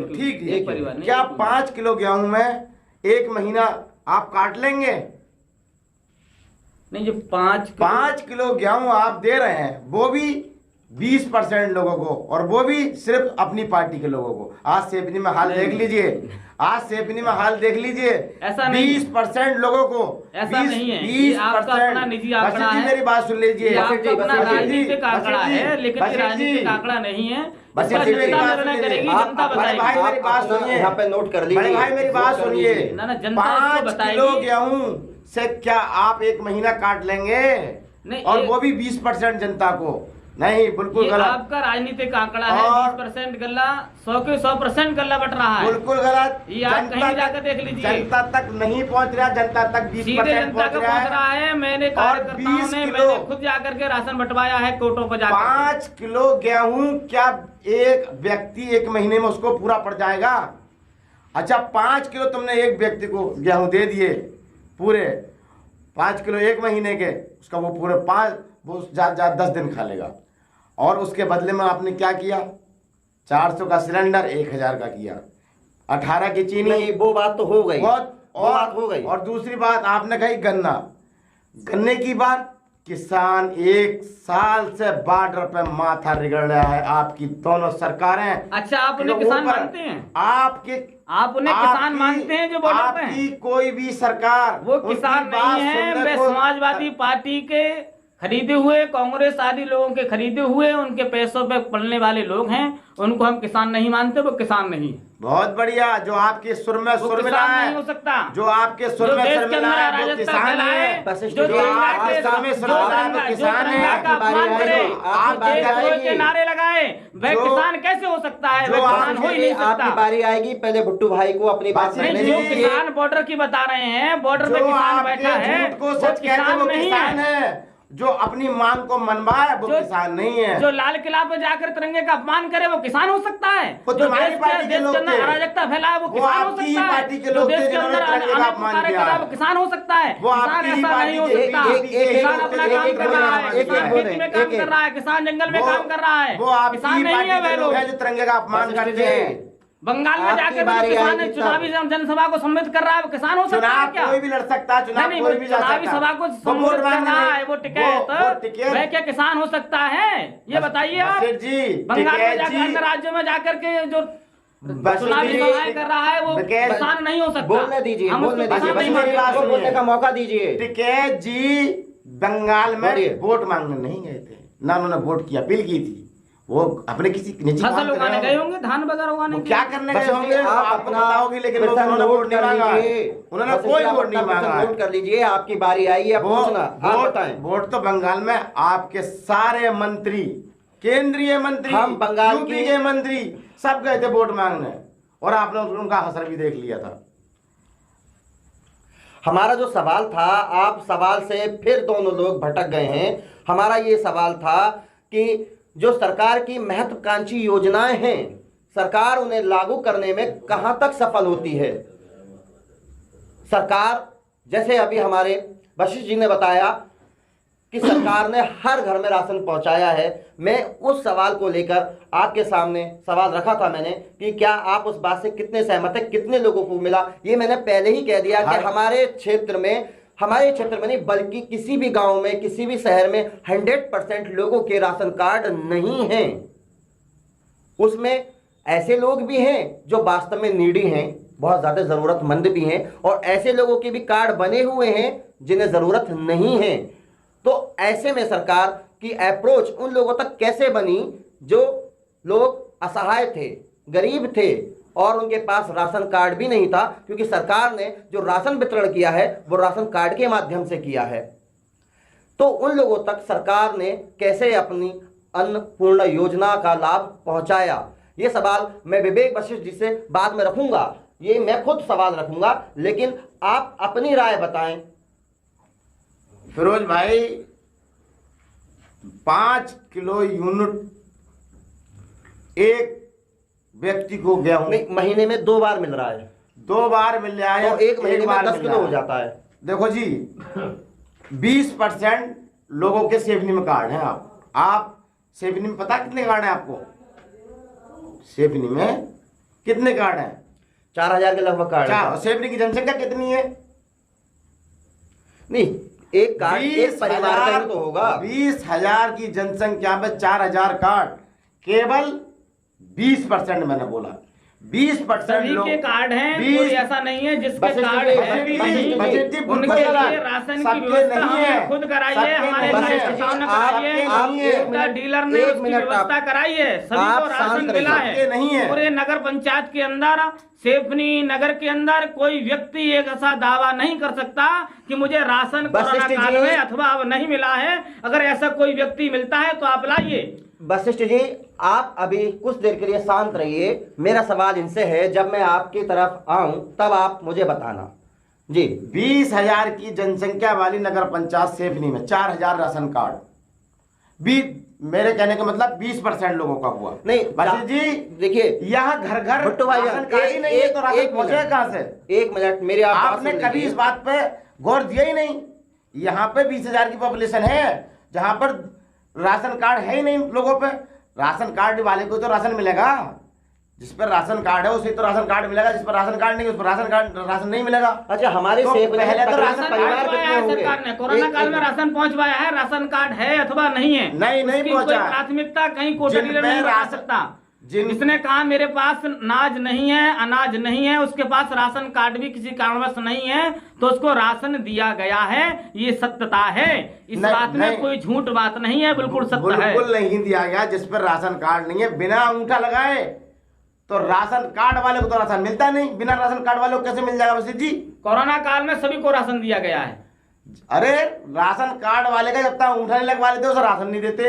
ठीक है, क्या 5 किलो गेहूं में 1 महीना आप काट लेंगे? नहीं, जो 5 किलो गेहूं आप दे रहे हैं वो भी 20% लोगों को, और वो भी सिर्फ अपनी पार्टी के लोगों को। आज सेपनी में हाल देख लीजिए, ऐसा नहीं, 20% लोगों को, ऐसा नहीं है, 20%। निजी आंकड़ा है, मेरी बात सुन लीजिए, राजनीतिक आंकड़ा है, लेकिन राजनीतिक आंकड़ा नहीं है। जनता भाई मेरी बात सुनिए, यहाँ पे नोट कर लीजिए, भाई मेरी बात सुनिए। 5 किलो गेहूं से क्या आप 1 महीना काट लेंगे? नहीं, और वो भी 20% जनता को? नहीं, बिल्कुल गलत। आपका राजनीतिक आंकड़ा है, 20% गल्ला, 100 के 100% गल्ला बट रहा है। बिल्कुल गलत। ये आप कहीं जाकर देख लीजिए, जनता तक नहीं पहुंच रहा, जनता तक 20% पहुंच रहा है। मैंने मैंने खुद जाकर के राशन बंटवाया है कोटों पर जाकर। 5 किलो गेहूं क्या एक व्यक्ति 1 महीने में उसको पूरा पड़ जाएगा? अच्छा, 5 किलो तुमने एक व्यक्ति को गेहूं दे दिए, पूरे 5 किलो 1 महीने के, उसका वो पूरे 5, वो ज्यादा 10 दिन खा लेगा। और उसके बदले में आपने क्या किया? 400 का सिलेंडर 1000 का किया, 18 की चीनी। नहीं, वो बात तो हो गई, बात हो गई। और दूसरी बात आपने कही गन्ने की बात। किसान 1 साल से बॉर्डर पे माथा रगड़ रहा है, आपकी दोनों सरकारें। अच्छा, आप उन्हें किसान मानते हैं? आप उन्हें किसान मानते हैं जो बॉर्डर पे हैं? कोई भी सरकार वो किसान नहीं है, वे समाजवादी पार्टी के खरीदे हुए, कांग्रेस आदि लोगों के खरीदे हुए, उनके पैसों पे पलने वाले लोग हैं। उनको हम किसान नहीं मानते, वो किसान नहीं। बहुत बढ़िया, जो आपके सुर में सुर मिला है, नहीं हो सकता, जो आपके सुर में सुर मिला है वो किसान है, जो आपके सुर में सुर मिला है वो किसान है। आप नारे लगाए, वह किसान कैसे हो सकता है? वह किसान हो ही नहीं सकता। आपकी बारी आएगी, पहले भुट्टू भाई को अपनी बात नहीं। जो किसान बॉर्डर की बता रहे हैं, बॉर्डर पे किसान बैठा है, वो किसान नहीं है। जो अपनी मांग को मनवाए वो किसान नहीं है। जो लाल किला पे जाकर तिरंगे का अपमान करे वो किसान हो सकता है। जो देश के अंदर अराजकता फैलाए वो किसान हो सकता है। जो देश के अंदर कार्य कर रहा है वो किसान हो सकता है। किसान ऐसा नहीं हो सकता। किसान अपना काम कर रहा है, किसान खेती में काम कर रहा है, किसान जंगल में काम कर रहा है। किसान नहीं है वह लोग जो तिरंगे का अपमान करते हैं। बंगाल में जाकर किसान चुनावी जनसभा को संबोधित कर रहा है, वो किसान हो सकता है क्या? कोई भी लड़ सकता है चुनाव, कोई भी चुनावी सभा को संबोधित कर रहा है, वो टिकट वह क्या किसान हो सकता है? ये बताइए आप। जी बंगाल में जाकर, अन्य राज्यों में जाकर के जो चुनावी सभाएं कर रहा है, वो किसान नहीं हो सकता। बोलने दीजिए, हम उसको बोलने दीजिए, किसान बस नहीं मेरी मानते। बात को बोलने का मौका दीजिए। टिकैत जी बंगाल में बोलिए। वोट मांगने नहीं गए थे ना, उन्होंने वोट की अपील की थी, वो अपने किसी निजी काम फसल कर उगाने रहे गए होंगे, धान वगैरह उगाने वो के क्या लिए। करने बस गए होंगे आप आपको अपना बताओगी, लेकिन प्रश्न उन्होंने नोट वोट नहीं कर मांगा है, लीजिए। उन्होंने बस कोई आप वोट अपना नहीं प्रश्न मांगा है। नोट कर लीजिए, आपकी बारी आई है, अब पूछना, आप बताएं। वोट तो बंगाल में आपके सारे मंत्री, केंद्रीय मंत्री, हम बंगाल यूपी की- के मंत्री सब गए थे वोट मांगने, और आपने उनका असर भी देख लिया था। हमारा जो सवाल था, आप सवाल से फिर दोनों लोग भटक गए हैं। हमारा ये सवाल था कि जो सरकार की महत्वाकांक्षी योजनाएं हैं, सरकार उन्हें लागू करने में कहां तक सफल होती है। सरकार, जैसे अभी हमारे वशिष्ठ जी ने बताया कि सरकार ने हर घर में राशन पहुंचाया है। मैं उस सवाल को लेकर आपके सामने सवाल रखा था मैंने कि क्या आप उस बात से कितने सहमत हैं, कितने लोगों को मिला। ये मैंने पहले ही कह दिया कि हमारे क्षेत्र में नहीं बल्कि किसी भी गांव में, किसी भी शहर में 100% लोगों के राशन कार्ड नहीं हैं। उसमें ऐसे लोग भी हैं जो वास्तव में नीडी हैं, बहुत ज़्यादा ज़रूरतमंद भी हैं, और ऐसे लोगों के भी कार्ड बने हुए हैं जिन्हें ज़रूरत नहीं है। तो ऐसे में सरकार की अप्रोच उन लोगों तक कैसे बनी जो लोग असहाय थे, गरीब थे और उनके पास राशन कार्ड भी नहीं था, क्योंकि सरकार ने जो राशन वितरण किया है वो राशन कार्ड के माध्यम से किया है। तो उन लोगों तक सरकार ने कैसे अपनी अन्नपूर्णा योजना का लाभ पहुंचाया, ये सवाल मैं विवेक वशिष्ठ जी से बाद में रखूंगा। ये मैं खुद सवाल रखूंगा, लेकिन आप अपनी राय बताएं। फिरोज भाई, 5 किलो यूनिट एक व्यक्ति को गेहूं नहीं, महीने में 2 बार मिल रहा है, 2 बार मिल रहा है, तो एक महीने में बार 10 मिल किलो रहा हो है। जाता है। देखो जी, 20% लोगों के सेवनी में कार्ड है। आप सेवनी में पता कितने कार्ड है आपको? सेवनी में कितने कार्ड है? 4000 के लगभग कार्ड है। सेवनी की जनसंख्या कितनी है? नहीं, एक कार्ड एक परिवार का ही तो होगा। 20,000 की जनसंख्या में 4000 कार्ड, केवल 20% मैंने बोला। 20% सभी लोग के कार्ड हैं, कोई ऐसा नहीं है जिसके बस कार्ड इसलिए- है भी नहीं। बजट जी, उनके बिल्कुल लिए राशन की सबके व्यवस्था नहीं है, हमने खुद कराई है, सबके हमारे नहीं है। कार्यकर्ताओं ने आप- कराई है, आप एक उसका मिनट- डीलर ने एक उसकी मिनट व्यवस्था आप- कराई है, सभी आप को राशन शांत मिला रहिए। सबके नहीं है। है। पूरे नगर पंचायत के अंदर, सेफनी नगर के अंदर कोई व्यक्ति एक ऐसा दावा नहीं कर सकता कि मुझे राशन कोरोना वशिष्ठ काल जी- में अथवा अब नहीं मिला है। अगर ऐसा कोई व्यक्ति मिलता है तो आप लाइए। वशिष्ठ जी, आप अभी कुछ देर के लिए शांत रहिए। मेरा सवाल इनसे है, जब मैं आपकी तरफ आऊं तब आप मुझे बताना। जी, 20,000 की जनसंख्या वाली नगर पंचायत सेफनी में 4000 राशन कार्ड भी, मेरे कहने का मतलब 20% लोगों का हुआ। नहीं वशिष्ठ जी, देखिए, यहाँ घर घर भुट्टो भाई राशन कार्ड ही नहीं है, तो राशन पहुंचेगा कहाँ से? एक मिनट मेरी आप बात आपने सुन कभी लीजिए। इस बात पे गौर दिया ही नहीं। यहाँ पे 20,000 की पॉपुलेशन है जहां पर राशन कार्ड है ही नहीं लोगों पे। राशन कार्ड वाले को तो राशन मिलेगा, जिस पर राशन कार्ड है उसे तो राशन कार्ड मिलेगा, जिस पर राशन कार्ड नहीं उस पर राशन नहीं मिलेगा। अच्छा, हमारे तो सेब में पहले तो तकरीबन राशन परिवार पहुंचवाया कितने है होंगे? सरकार ने, कोरोना काल में राशन पहुंचवाया है। राशन कार्ड है अथवा नहीं है, नहीं उसकी पहुंचा। कोई प्राथमिकता कहीं कोटा जिन डीलर पे नहीं बता राशन- सकता। जिन- जिसने कहा मेरे पास अनाज नहीं है, अनाज नहीं है, उसके पास राशन कार्ड भी किसी कारणवश नहीं है, तो उसको राशन दिया गया है, ये सत्यता है। इस नहीं, बात में नहीं। कोई झूठ बात नहीं है, बिल्कुल सत्य है। बिल्कुल नहीं दिया गया। जिस पर राशन कार्ड नहीं है, बिना अंगूठा लगाए तो राशन कार्ड वाले को तो राशन मिलता नहीं। बिना राशन कार्ड वाले को कैसे मिल जाएगा वशिष्ठ जी? कोरोना काल में सभी को राशन दिया गया है। अरे राशन कार्ड वाले का जब तक अंगूठा नहीं लगवा लेते उसे राशन नहीं देते।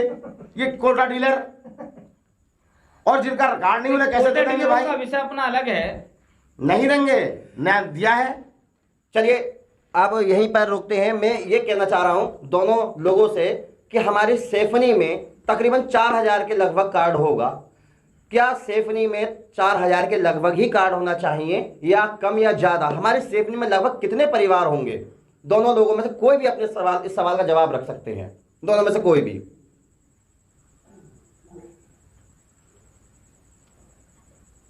ये कोटा डीलर, और जिनका कार्ड नहीं उन्हें कैसे दे देंगे भाई? का विषय अपना अलग है। नहीं देंगे, न दिया है। चलिए, अब यहीं पर रोकते हैं। मैं ये कहना चाह रहा हूं दोनों लोगों से कि हमारी सेफनी में तकरीबन 4000 के लगभग कार्ड होगा। क्या सेफनी में 4000 के लगभग ही कार्ड होना चाहिए या कम या ज्यादा? हमारे सेफनी में लगभग कितने परिवार होंगे? दोनों लोगों में से कोई भी अपने इस सवाल का जवाब रख सकते हैं, दोनों में से कोई भी।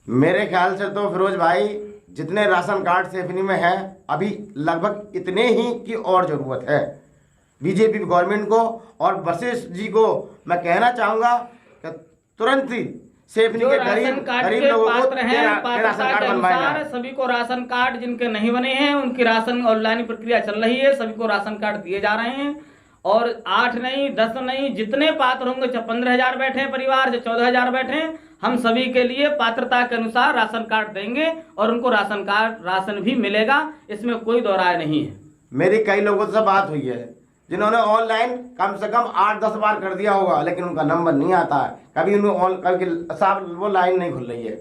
मेरे ख्याल से तो फिरोज भाई, जितने राशन कार्ड सेफनी में हैं अभी लगभग इतने ही की और जरूरत है बीजेपी गवर्नमेंट को। और वशिष्ठ जी को मैं कहना चाहूँगा कि तुरंत ही सिर्फ जो के राशन कार्ड गरीब के लोगों को पात्र हैं, राशन पात्रता के कार्ड बनवाएगा। अनुसार सभी को राशन कार्ड जिनके नहीं बने हैं उनकी राशन ऑनलाइन प्रक्रिया चल रही है, सभी को राशन कार्ड दिए जा रहे हैं। और 8 नहीं 10 नहीं, जितने पात्र होंगे, चाहे 15,000 बैठे हैं परिवार, चाहे 14,000 बैठे हैं, हम सभी के लिए पात्रता के अनुसार राशन कार्ड देंगे और उनको राशन भी मिलेगा, इसमें कोई दो राय नहीं है। मेरी कई लोगों से बात हुई है जिन्होंने ऑनलाइन कम से कम 8-10 बार कर दिया होगा, लेकिन उनका नंबर नहीं आता है। कभी कभी साहब वो लाइन नहीं खुल रही है,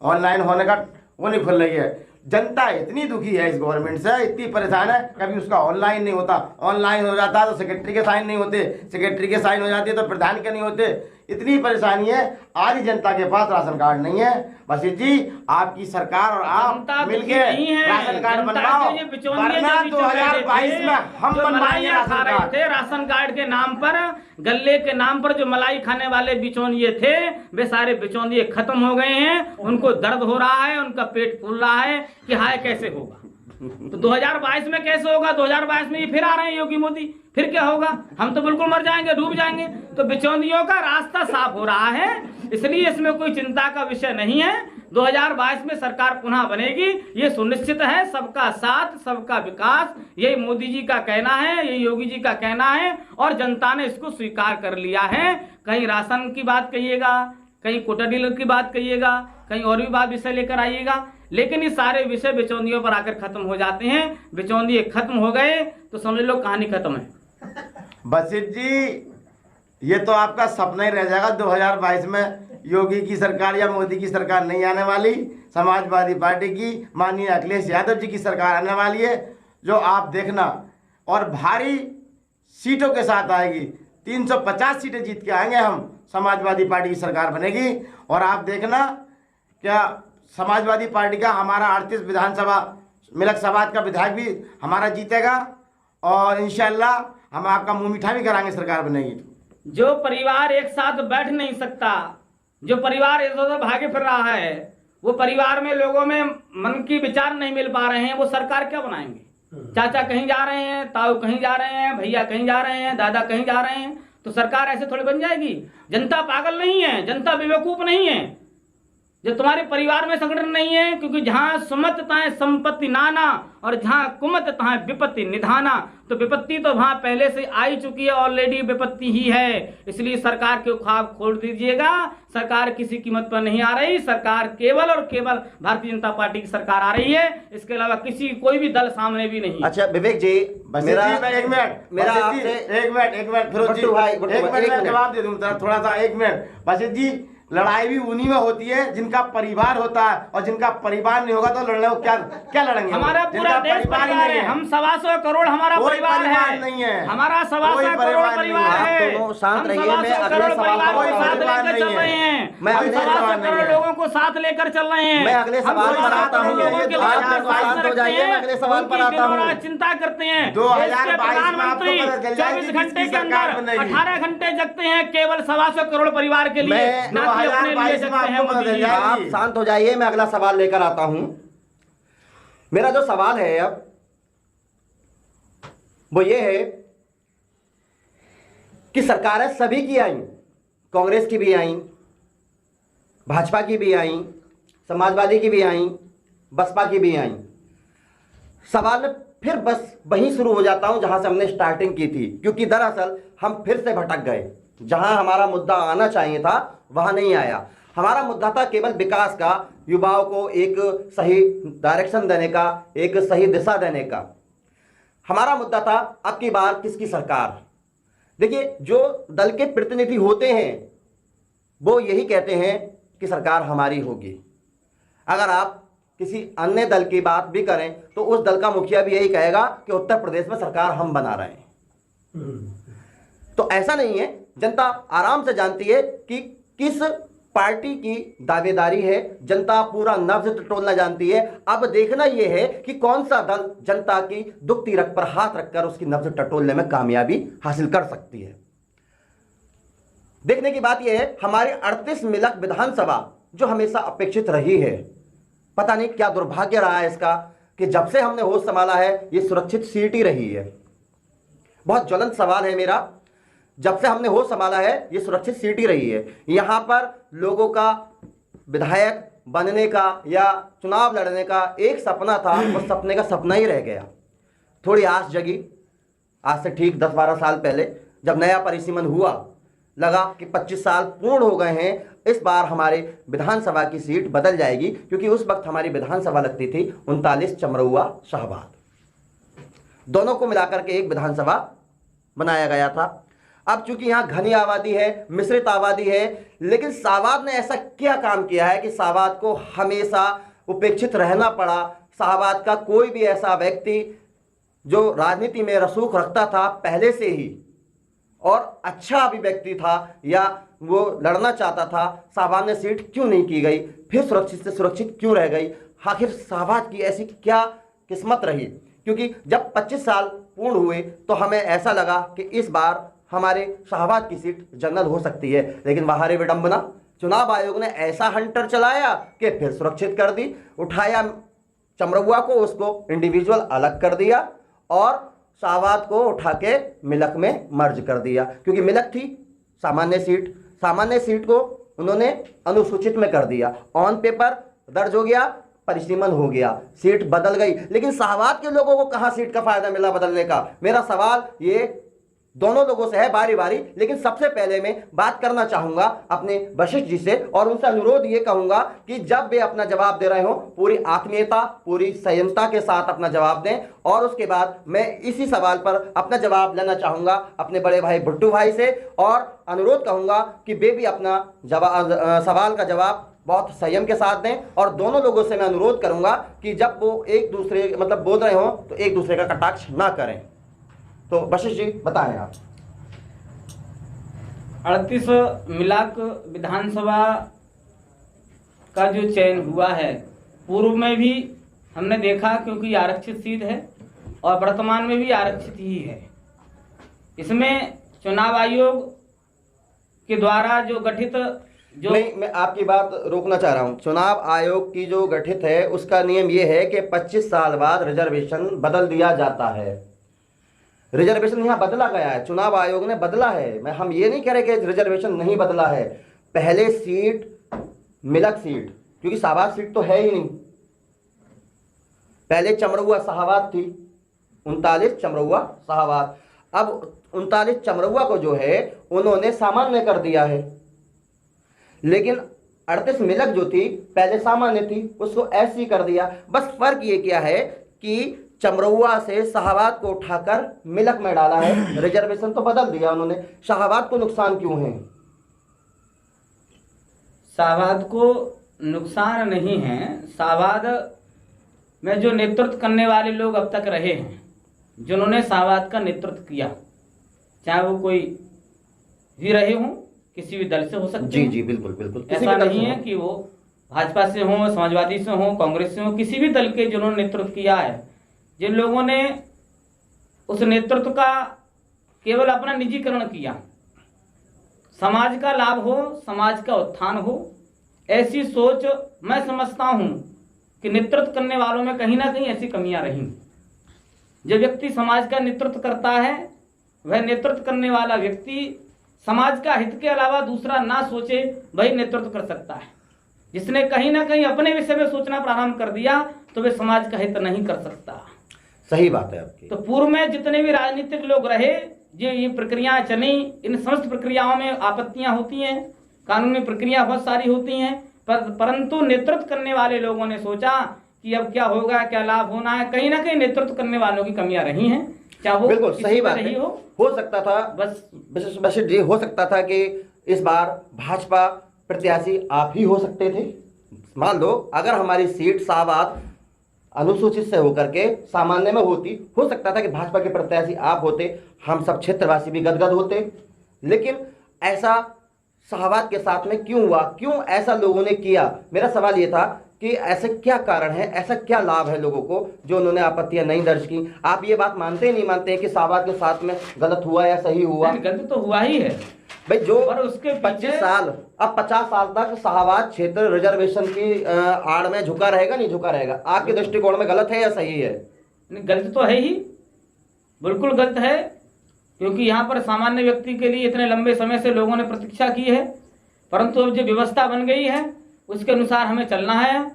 ऑनलाइन होने का वो नहीं खुल रही है। जनता इतनी दुखी है इस गवर्नमेंट से, इतनी परेशान है, कभी उसका ऑनलाइन नहीं होता, ऑनलाइन हो जाता है तो सेक्रेटरी के साइन नहीं होते, सेक्रेटरी के साइन हो जाती है तो प्रधान के नहीं होते। इतनी परेशानी है, आज जनता के पास राशन कार्ड नहीं है। बशीर जी, आपकी सरकार और आप मिलके राशन कार्ड बनवाओ, वरना 2022 में हम बनवाएंगे राशन कार्ड। राशन कार्ड के नाम पर, गल्ले के नाम पर जो मलाई खाने वाले बिचौलिए थे, वे सारे बिचौलिए खत्म हो गए हैं। उनको दर्द हो रहा है, उनका पेट फूल रहा है कि हाय कैसे होगा। तो 2022 में कैसे होगा? 2022 में ये फिर आ रहे हैं योगी मोदी, फिर क्या होगा? हम तो बिल्कुल मर जाएंगे, डूब जाएंगे। तो बिचौलियों का रास्ता साफ हो रहा है, इसलिए इसमें कोई चिंता का विषय नहीं है। 2022 में सरकार पुनः बनेगी, ये सुनिश्चित है। सबका साथ, सबका विकास, यही मोदी जी का कहना है, यही योगी जी का कहना है, और जनता ने इसको स्वीकार कर लिया है। कहीं राशन की बात कहिएगा, कहीं कोटा डीलर की बात कहिएगा, कहीं और भी बात विषय लेकर आइएगा, लेकिन ये सारे विषय बिचौलियों पर आकर खत्म हो जाते हैं। बिचौलिए खत्म हो गए तो समझ लो कहानी खत्म है। बशीर जी, ये तो आपका सपना ही रह जाएगा। 2022 में योगी की सरकार या मोदी की सरकार नहीं आने वाली, समाजवादी पार्टी की माननीय अखिलेश यादव जी की सरकार आने वाली है, जो आप देखना, और भारी सीटों के साथ आएगी। 350 सीटें जीत के आएंगे हम, समाजवादी पार्टी की सरकार बनेगी। और आप देखना, क्या समाजवादी पार्टी का हमारा 38 विधानसभा मिलक समाज का विधायक भी हमारा जीतेगा, और इंशाल्लाह हम आपका मुंह मीठा भी कराएंगे, सरकार बनेगी। जो परिवार एक साथ बैठ नहीं सकता, जो परिवार इधर उधर भागे फिर रहा है, वो परिवार में लोगों में मन की विचार नहीं मिल पा रहे हैं, वो सरकार क्या बनाएंगे? चाचा कहीं जा रहे हैं, ताऊ कहीं जा रहे हैं, भैया कहीं जा रहे हैं, दादा कहीं जा रहे हैं, तो सरकार ऐसे थोड़ी बन जाएगी। जनता पागल नहीं है, जनता बेवकूफ नहीं है। जो तुम्हारे परिवार में संगठन नहीं है, क्योंकि जहां सुमत तहां संपत्ति नाना और जहां कुमत तहां विपत्ति निधाना, तो विपत्ति तो वहां पहले से आई चुकी है, ऑलरेडी विपत्ति ही है। इसलिए सरकार के ख्वाब खोल दीजिएगा। सरकार किसी कीमत पर नहीं आ रही, सरकार केवल और केवल भारतीय जनता पार्टी की सरकार आ रही है, इसके अलावा कोई भी दल सामने भी नहीं। अच्छा विवेक जी, एक मिनट जवाब दे दूं थोड़ा सा, 1 मिनट। बशीर जी, लड़ाई भी उन्हीं में होती है जिनका परिवार होता है, और जिनका परिवार नहीं होगा तो लड़ने को क्या लड़ेंगे? हमारा पूरा देश परिवार है, हम 125 करोड़ हमारा परिवार है, नहीं है हमारा 125 करोड़ परिवार है। दोनों शांत रहिए, मैं अगले सवाल पर साथ लेकर चल रहे हैं, मैं अगले 125 करोड़ लोगों को साथ लेकर चल रहे हैं। मैं अगले सवाल पर आता हूँ, शांत हो जाइए, मैं अगले सवाल पर आता हूँ। चिंता करते हैं 2022 प्रधानमंत्री 24 घंटे के अंदर 18 घंटे जगते हैं केवल 125 करोड़ परिवार के लिए, ना कि अपने लिए जगते हैं मोदी जी। आप शांत हो जाइए, मैं अगला सवाल लेकर आता हूं। मेरा जो सवाल है अब वो ये है कि सरकारें सभी की आई, कांग्रेस की भी आई, भाजपा की भी आई, समाजवादी की भी आई, बसपा की भी आई। सवाल फिर बस वहीं शुरू हो जाता हूं जहां से हमने स्टार्टिंग की थी, क्योंकि दरअसल हम फिर से भटक गए। जहां हमारा मुद्दा आना चाहिए था वहां नहीं आया। हमारा मुद्दा था केवल विकास का, युवाओं को एक सही डायरेक्शन देने का, एक सही दिशा देने का। हमारा मुद्दा था अब की बार किसकी सरकार। देखिए, जो दल के प्रतिनिधि होते हैं वो यही कहते हैं कि सरकार हमारी होगी। अगर आप किसी अन्य दल की बात भी करें तो उस दल का मुखिया भी यही कहेगा कि उत्तर प्रदेश में सरकार हम बना रहे हैं। तो ऐसा नहीं है, जनता आराम से जानती है कि किस पार्टी की दावेदारी है, जनता पूरा नब्ज टटोलना जानती है। अब देखना यह है कि कौन सा दल जनता की दुखती रख पर हाथ रखकर उसकी नब्ज टटोलने में कामयाबी हासिल कर सकती है। देखने की बात यह है, हमारी 38 मिलक विधानसभा जो हमेशा अपेक्षित रही है, पता नहीं क्या दुर्भाग्य रहा है इसका कि जब से हमने होश संभाला है ये सुरक्षित सीट ही रही है। बहुत ज्वलंत सवाल है मेरा जब से हमने होश संभाला है ये सुरक्षित सीट ही रही है। यहाँ पर लोगों का विधायक बनने का या चुनाव लड़ने का एक सपना था, वो सपने का सपना ही रह गया। थोड़ी आस जगी आज से ठीक 10-12 साल पहले, जब नया परिसीमन हुआ, लगा कि 25 साल पूर्ण हो गए हैं, इस बार हमारे विधानसभा की सीट बदल जाएगी, क्योंकि उस वक्त हमारी विधानसभा लगती थी 39 चमरौआ शाहबाद, दोनों को मिलाकर के एक विधानसभा बनाया गया था। अब चूंकि यहाँ घनी आबादी है, मिश्रित आबादी है, लेकिन शाहबाद ने ऐसा क्या काम किया है कि शाहबाद को हमेशा उपेक्षित रहना पड़ा। शाहबाद का कोई भी ऐसा व्यक्ति जो राजनीति में रसूख रखता था पहले से ही और अच्छा अभिव्यक्ति था या वो लड़ना चाहता था, शाहबाद ने सीट क्यों नहीं की गई, फिर सुरक्षित से सुरक्षित क्यों रह गई? आखिर शाहबाद की ऐसी क्या किस्मत रही? क्योंकि जब 25 साल पूर्ण हुए तो हमें ऐसा लगा कि इस बार हमारे शाहबाद की सीट जनरल हो सकती है, लेकिन बाहरी विडंबना, चुनाव आयोग ने ऐसा हंटर चलाया कि फिर सुरक्षित कर दी। उठाया चमरौआ को, उसको इंडिविजुअल अलग कर दिया और शाहबाद को उठा के मिलक में मर्ज कर दिया, क्योंकि मिलक थी सामान्य सीट को उन्होंने अनुसूचित में कर दिया। ऑन पेपर दर्ज हो गया, परिसीमन हो गया, सीट बदल गई। लेकिन शाहबाद के लोगों को कहां सीट का फायदा मिला बदलने का? मेरा सवाल ये दोनों लोगों से है बारी बारी, लेकिन सबसे पहले मैं बात करना चाहूंगा अपने वशिष्ठ जी से और उनसे अनुरोध ये कहूंगा कि जब वे अपना जवाब दे रहे हो पूरी आत्मीयता, पूरी संयमता के साथ अपना जवाब दें। और उसके बाद मैं इसी सवाल पर अपना जवाब लेना चाहूंगा अपने बड़े भाई भुट्टू भाई से और अनुरोध कहूंगा कि वे भी अपना सवाल का जवाब बहुत संयम के साथ दें। और दोनों लोगों से मैं अनुरोध करूंगा कि जब वो एक दूसरे बोल रहे हो तो एक दूसरे का कटाक्ष ना करें। तो वशिष्ठ जी बताएं आप। 38 मिलाक विधानसभा का जो चयन हुआ है, पूर्व में भी हमने देखा, क्योंकि आरक्षित सीट है और वर्तमान में भी आरक्षित ही है। इसमें चुनाव आयोग के द्वारा जो गठित जो नहीं, मैं आपकी बात रोकना चाह रहा हूं। चुनाव आयोग की जो गठित है उसका नियम यह है कि 25 साल बाद रिजर्वेशन बदल दिया जाता है। रिजर्वेशन यहाँ बदला गया है, चुनाव आयोग ने बदला है। हम ये नहीं कह रहे कि रिजर्वेशन नहीं बदला है। पहले सीट मिलक सीट, क्योंकि शाहबाद सीट तो है ही नहीं, पहले चमरौआ शाहबाद थी, 39 चमरौआ शाहबाद। अब 39 चमरौआ को जो है उन्होंने सामान्य कर दिया है, लेकिन 38 मिलक जो थी पहले सामान्य थी, उसको ऐसी कर दिया। बस फर्क ये क्या है कि चमरौआ से शाहबाद को उठाकर मिलक में डाला है, रिजर्वेशन तो बदल दिया उन्होंने। शाहबाद को नुकसान क्यों है? शाहबाद को नुकसान नहीं है। शाहबाद में जो नेतृत्व करने वाले लोग अब तक रहे हैं, जिन्होंने शाहबाद का नेतृत्व किया, चाहे वो कोई भी रहे हों, किसी भी दल से हो सकते जी जी बिल्कुल बिल्कुल। ऐसा नहीं है कि वो भाजपा से हों, समाजवादी से हों, कांग्रेस से हों, किसी भी दल के जिन्होंने नेतृत्व किया है, जिन लोगों ने उस नेतृत्व का केवल अपना निजीकरण किया, समाज का लाभ हो, समाज का उत्थान हो, ऐसी सोच मैं समझता हूं कि नेतृत्व करने वालों में कहीं ना कहीं ऐसी कमियां रही। जो व्यक्ति समाज का नेतृत्व करता है, वह नेतृत्व करने वाला व्यक्ति समाज का हित के अलावा दूसरा ना सोचे वही नेतृत्व कर सकता है। जिसने कहीं ना कहीं अपने विषय में सोचना प्रारंभ कर दिया तो वे समाज का हित नहीं कर सकता। सही बात है आपकी। तो पूर्व में जितने भी राजनीतिक लोग रहे, जो ये प्रक्रियाएं चली, इन समस्त प्रक्रियाओं में आपत्तियां होती हैं, कानूनी प्रक्रिया बहुत सारी होती हैं, परंतु नेतृत्व करने वाले लोगों ने सोचा कि अब क्या होगा, क्या लाभ होना है। कहीं ना कहीं नेतृत्व करने वालों की कमियां रही हैं, चाहे वो बिल्कुल सही बात रही है। हो सकता था, बस वशिष्ठ जी, हो सकता था कि इस बार भाजपा प्रत्याशी आप ही हो सकते थे। मान लो अगर हमारी सीट शाहबाद अनुसूचित से होकर के सामान्य में होती, हो सकता था कि भाजपा के प्रत्याशी आप होते, हम सब क्षेत्रवासी भी गदगद होते। लेकिन ऐसा शाहबाद के साथ में क्यों हुआ? क्यों ऐसा लोगों ने किया? मेरा सवाल ये था कि ऐसे क्या कारण है, ऐसा क्या लाभ है लोगों को जो उन्होंने आपत्तियां नहीं दर्ज की? आप ये बात मानते ही नहीं मानते हैं कि शाहबाद के साथ में गलत हुआ या सही हुआ? गलत तो हुआ ही है भाई। जो पर उसके 25 साल, अब 50 साल तक शाहबाद क्षेत्र रिजर्वेशन की आड़ में झुका रहेगा, नहीं झुका रहेगा? आपके दृष्टिकोण में गलत है या सही है? गलत तो है ही, बिल्कुल गलत है। क्योंकि यहाँ पर सामान्य व्यक्ति के लिए इतने लंबे समय से लोगों ने प्रतीक्षा की है, परंतु अब जो व्यवस्था बन गई है उसके अनुसार हमें चलना है।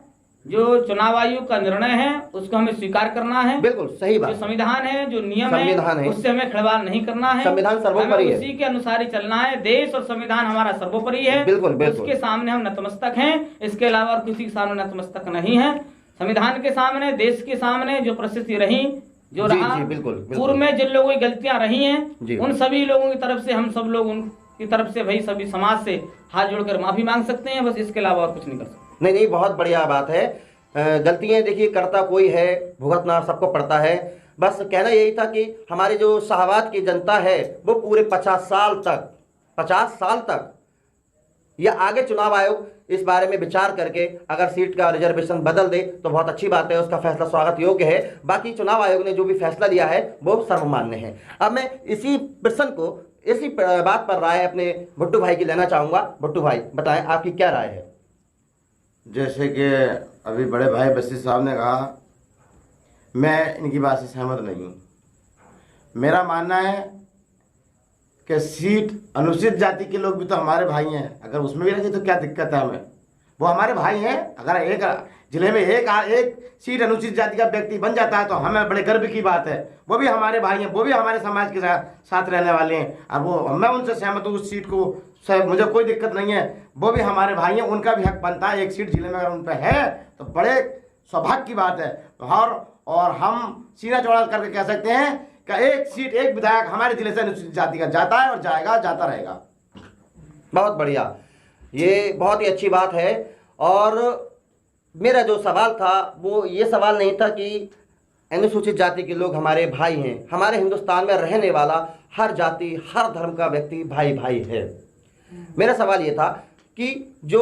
जो चुनाव आयोग का निर्णय है उसको हमें स्वीकार करना है। बिल्कुल सही बात। जो संविधान है, जो नियम संविधान है, उससे हमें खिलवाड़ नहीं करना है। संविधान सर्वोपरि है, उसी के अनुसार ही चलना है। देश और संविधान हमारा सर्वोपरि है। बिल्कुल बिल्कुल। उसके सामने हम नतमस्तक हैं, इसके अलावा और किसी के सामने नतमस्तक नहीं है। संविधान के सामने, देश के सामने जो परिस्थिति रही, जो जी, रहा, जी, बिल्कुल, बिल्कुल। पूर्व में जिन लोगों की गलतियां रही हैं, जी। उन सभी लोगों की तरफ से हम सब लोग उनकी तरफ से भाई सभी समाज से हाथ जोड़कर माफी मांग सकते हैं। बस इसके अलावा और कुछ नहीं कर सकते। नहीं, बहुत बढ़िया बात है। गलतियां देखिए करता कोई है, भुगतना सबको पड़ता है। बस कहना यही था कि हमारी जो शाहबाद की जनता है वो पूरे 50 साल तक या आगे चुनाव आयोग इस बारे में विचार करके अगर सीट का रिजर्वेशन बदल दे तो बहुत अच्छी बात है, उसका फैसला स्वागत योग्य है। बाकी चुनाव आयोग ने जो भी फैसला लिया है वो सर्वमान्य है। अब मैं इसी प्रश्न को, इसी बात पर राय अपने भुट्टू भाई की लेना चाहूँगा। भुट्टू भाई बताएं, आपकी क्या राय है? जैसे कि अभी बड़े भाई बशीर साहब ने कहा, मैं इनकी बात से सहमत नहीं हूँ। मेरा मानना है कि सीट अनुसूचित जाति के लोग भी तो हमारे भाई हैं, अगर उसमें भी रखे तो क्या दिक्कत है हमें? वो हमारे भाई हैं। अगर एक जिले में एक सीट अनुसूचित जाति का व्यक्ति बन जाता है तो हमें बड़े गर्व की बात है। वो भी हमारे भाई हैं, वो भी हमारे समाज के साथ रहने वाले हैं। अब वो, मैं उनसे सहमत हूँ, उस सीट को मुझे कोई दिक्कत नहीं है। वो भी हमारे भाई हैं, उनका भी हक बनता है। एक सीट जिले में अगर उन पर है तो बड़े सौभाग्य की बात है। और हम सीना चौड़ा करके कह सकते हैं कि एक सीट, एक विधायक हमारे जिले से अनुसूचित जाति का जाता है और जाएगा, जाता रहेगा। बहुत बढ़िया, ये बहुत ही अच्छी बात है। और मेरा जो सवाल था वो ये सवाल नहीं था कि अनुसूचित जाति के लोग हमारे भाई हैं। हमारे हिंदुस्तान में रहने वाला हर जाति, हर धर्म का व्यक्ति भाई भाई है। मेरा सवाल ये था कि जो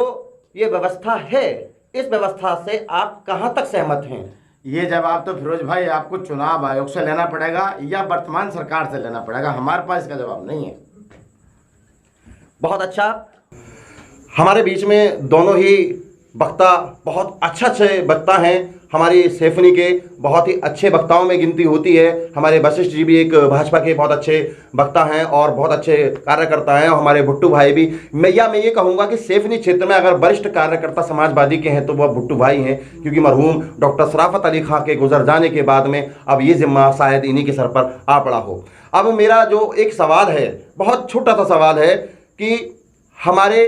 ये व्यवस्था है, इस व्यवस्था से आप कहाँ तक सहमत हैं? ये जवाब तो फिरोज भाई आपको चुनाव आयोग से लेना पड़ेगा या वर्तमान सरकार से लेना पड़ेगा, हमारे पास इसका जवाब नहीं है। बहुत अच्छा, हमारे बीच में दोनों ही वक्ता बहुत अच्छे वक्ता हैं। हमारी सैफनी के बहुत ही अच्छे वक्ताओं में गिनती होती है। हमारे वशिष्ठ जी भी एक भाजपा के बहुत अच्छे वक्ता हैं और बहुत अच्छे कार्यकर्ता हैं। और हमारे भुट्टू भाई भी, मैं ये कहूँगा कि सैफनी क्षेत्र में अगर वरिष्ठ कार्यकर्ता समाजवादी के हैं तो वह भुट्टू भाई हैं, क्योंकि मरहूम डॉक्टर शराफत अली खां के गुजर जाने के बाद में अब ये जिम्मा शायद इन्हीं के सर पर आ पड़ा हो। अब मेरा जो एक सवाल है, बहुत छोटा सा सवाल है कि हमारे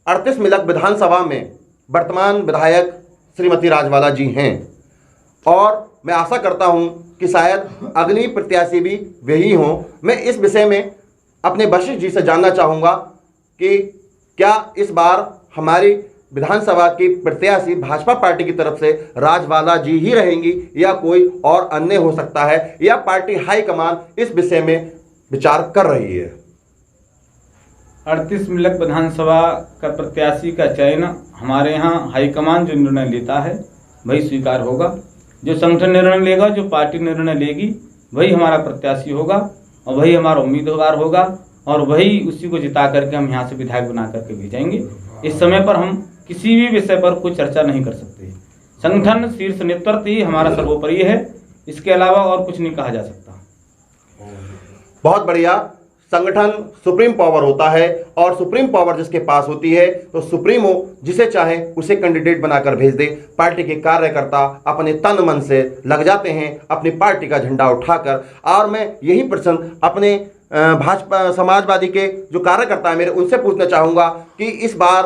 38 मिलक विधानसभा में वर्तमान विधायक श्रीमती राजवाला जी हैं और मैं आशा करता हूं कि शायद अगली प्रत्याशी भी वही हों। मैं इस विषय में अपने वशिष्ठ जी से जानना चाहूँगा कि क्या इस बार हमारी विधानसभा की प्रत्याशी भाजपा पार्टी की तरफ से राजवाला जी ही रहेंगी या कोई और अन्य हो सकता है, या पार्टी हाईकमान इस विषय में विचार कर रही है? 38 मिलक विधानसभा का प्रत्याशी का चयन हमारे यहाँ हाईकमान जो निर्णय लेता है वही स्वीकार होगा। जो संगठन निर्णय लेगा, जो पार्टी निर्णय लेगी, वही हमारा प्रत्याशी होगा और वही हमारा उम्मीदवार होगा और वही उसी को जिता करके हम यहाँ से विधायक बना करके भेजेंगे। इस समय पर हम किसी भी विषय पर कोई चर्चा नहीं कर सकते। संगठन शीर्ष नेतृत्व ही हमारा सर्वोपरि है, इसके अलावा और कुछ नहीं कहा जा सकता। बहुत बढ़िया। संगठन सुप्रीम पावर होता है और सुप्रीम पावर जिसके पास होती है तो सुप्रीमो जिसे चाहे उसे कैंडिडेट बनाकर भेज दे। पार्टी के कार्यकर्ता अपने तन मन से लग जाते हैं अपनी पार्टी का झंडा उठाकर। और मैं यही प्रश्न अपने भाजपा समाजवादी के जो कार्यकर्ता हैं मेरे, उनसे पूछना चाहूँगा कि इस बार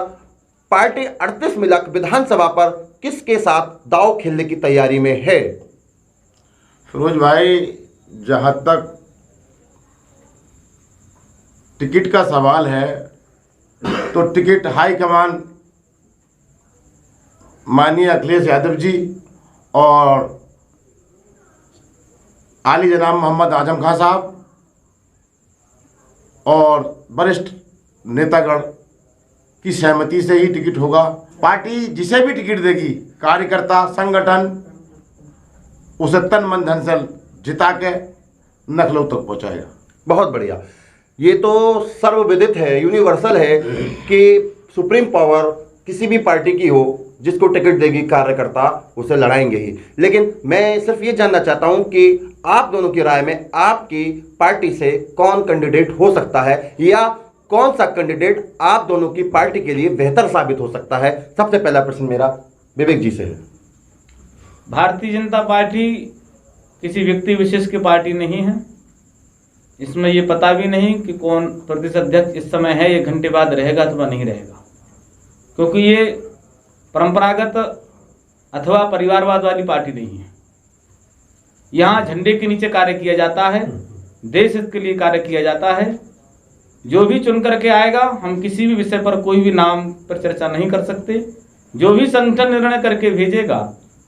पार्टी 38 मिलक विधानसभा पर किसके साथ दांव खेलने की तैयारी में है? फिरोज भाई, जहाँ तक टिकट का सवाल है तो टिकट हाईकमान माननीय अखिलेश यादव जी और आली जनाब मोहम्मद आजम खान साहब और वरिष्ठ नेतागण की सहमति से ही टिकट होगा। पार्टी जिसे भी टिकट देगी, कार्यकर्ता संगठन उसे तन मन धन से जिता के लखनऊ तक पहुंचाएगा। बहुत बढ़िया। ये तो सर्वविदित है, यूनिवर्सल है कि सुप्रीम पावर किसी भी पार्टी की हो जिसको टिकट देगी कार्यकर्ता उसे लड़ाएंगे ही। लेकिन मैं सिर्फ ये जानना चाहता हूं कि आप दोनों की राय में आपकी पार्टी से कौन कैंडिडेट हो सकता है, या कौन सा कैंडिडेट आप दोनों की पार्टी के लिए बेहतर साबित हो सकता है। सबसे पहला प्रश्न मेरा विवेक जी से है। भारतीय जनता पार्टी किसी व्यक्ति विशेष की पार्टी नहीं है। इसमें ये पता भी नहीं कि कौन प्रदेश अध्यक्ष इस समय है, 1 घंटे बाद रहेगा अथवा नहीं रहेगा, क्योंकि ये परंपरागत अथवा परिवारवाद वाली पार्टी नहीं है। यहाँ झंडे के नीचे कार्य किया जाता है, देश हित के लिए कार्य किया जाता है। जो भी चुन करके आएगा, हम किसी भी विषय पर कोई भी नाम पर चर्चा नहीं कर सकते। जो भी संगठन निर्णय करके भेजेगा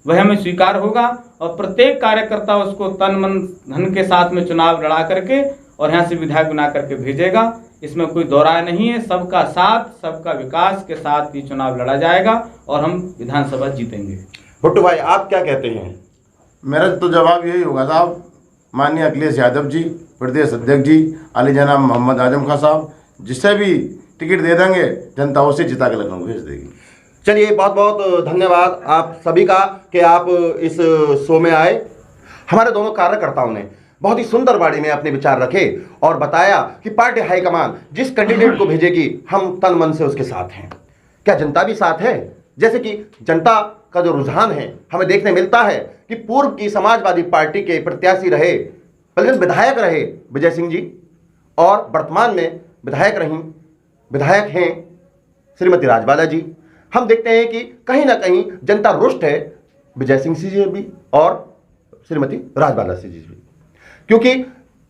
वह हमें स्वीकार होगा, और प्रत्येक कार्यकर्ता उसको तन मन धन के साथ में चुनाव लड़ा करके और यहाँ से विधायक बना करके भेजेगा। इसमें कोई दो राय नहीं है। सबका साथ, सबका विकास के साथ ये चुनाव लड़ा जाएगा और हम विधानसभा जीतेंगे। भुट्टू भाई, आप क्या कहते हैं? मेरा तो जवाब यही होगा साहब, माननीय अखिलेश यादव जी, प्रदेश अध्यक्ष जी, अली जनाब मोहम्मद आजम खां साहब, जिसे भी टिकट दे देंगे जनता उसे जिता के लखनऊ भेज देगी। चलिए, बहुत बहुत धन्यवाद आप सभी का कि आप इस शो में आए। हमारे दोनों कार्यकर्ताओं ने बहुत ही सुंदर वाणी में अपने विचार रखे और बताया कि पार्टी हाईकमान जिस कैंडिडेट को भेजेगी हम तन मन से उसके साथ हैं। क्या जनता भी साथ है? जैसे कि जनता का जो रुझान है हमें देखने मिलता है कि पूर्व की समाजवादी पार्टी के प्रत्याशी रहे, बल्कि विधायक रहे विजय सिंह जी, और वर्तमान में विधायक हैं श्रीमती राजबाला जी। हम देखते हैं कि कहीं ना कहीं जनता रुष्ट है विजय सिंह जी भी और श्रीमती राजबाला जी भी, क्योंकि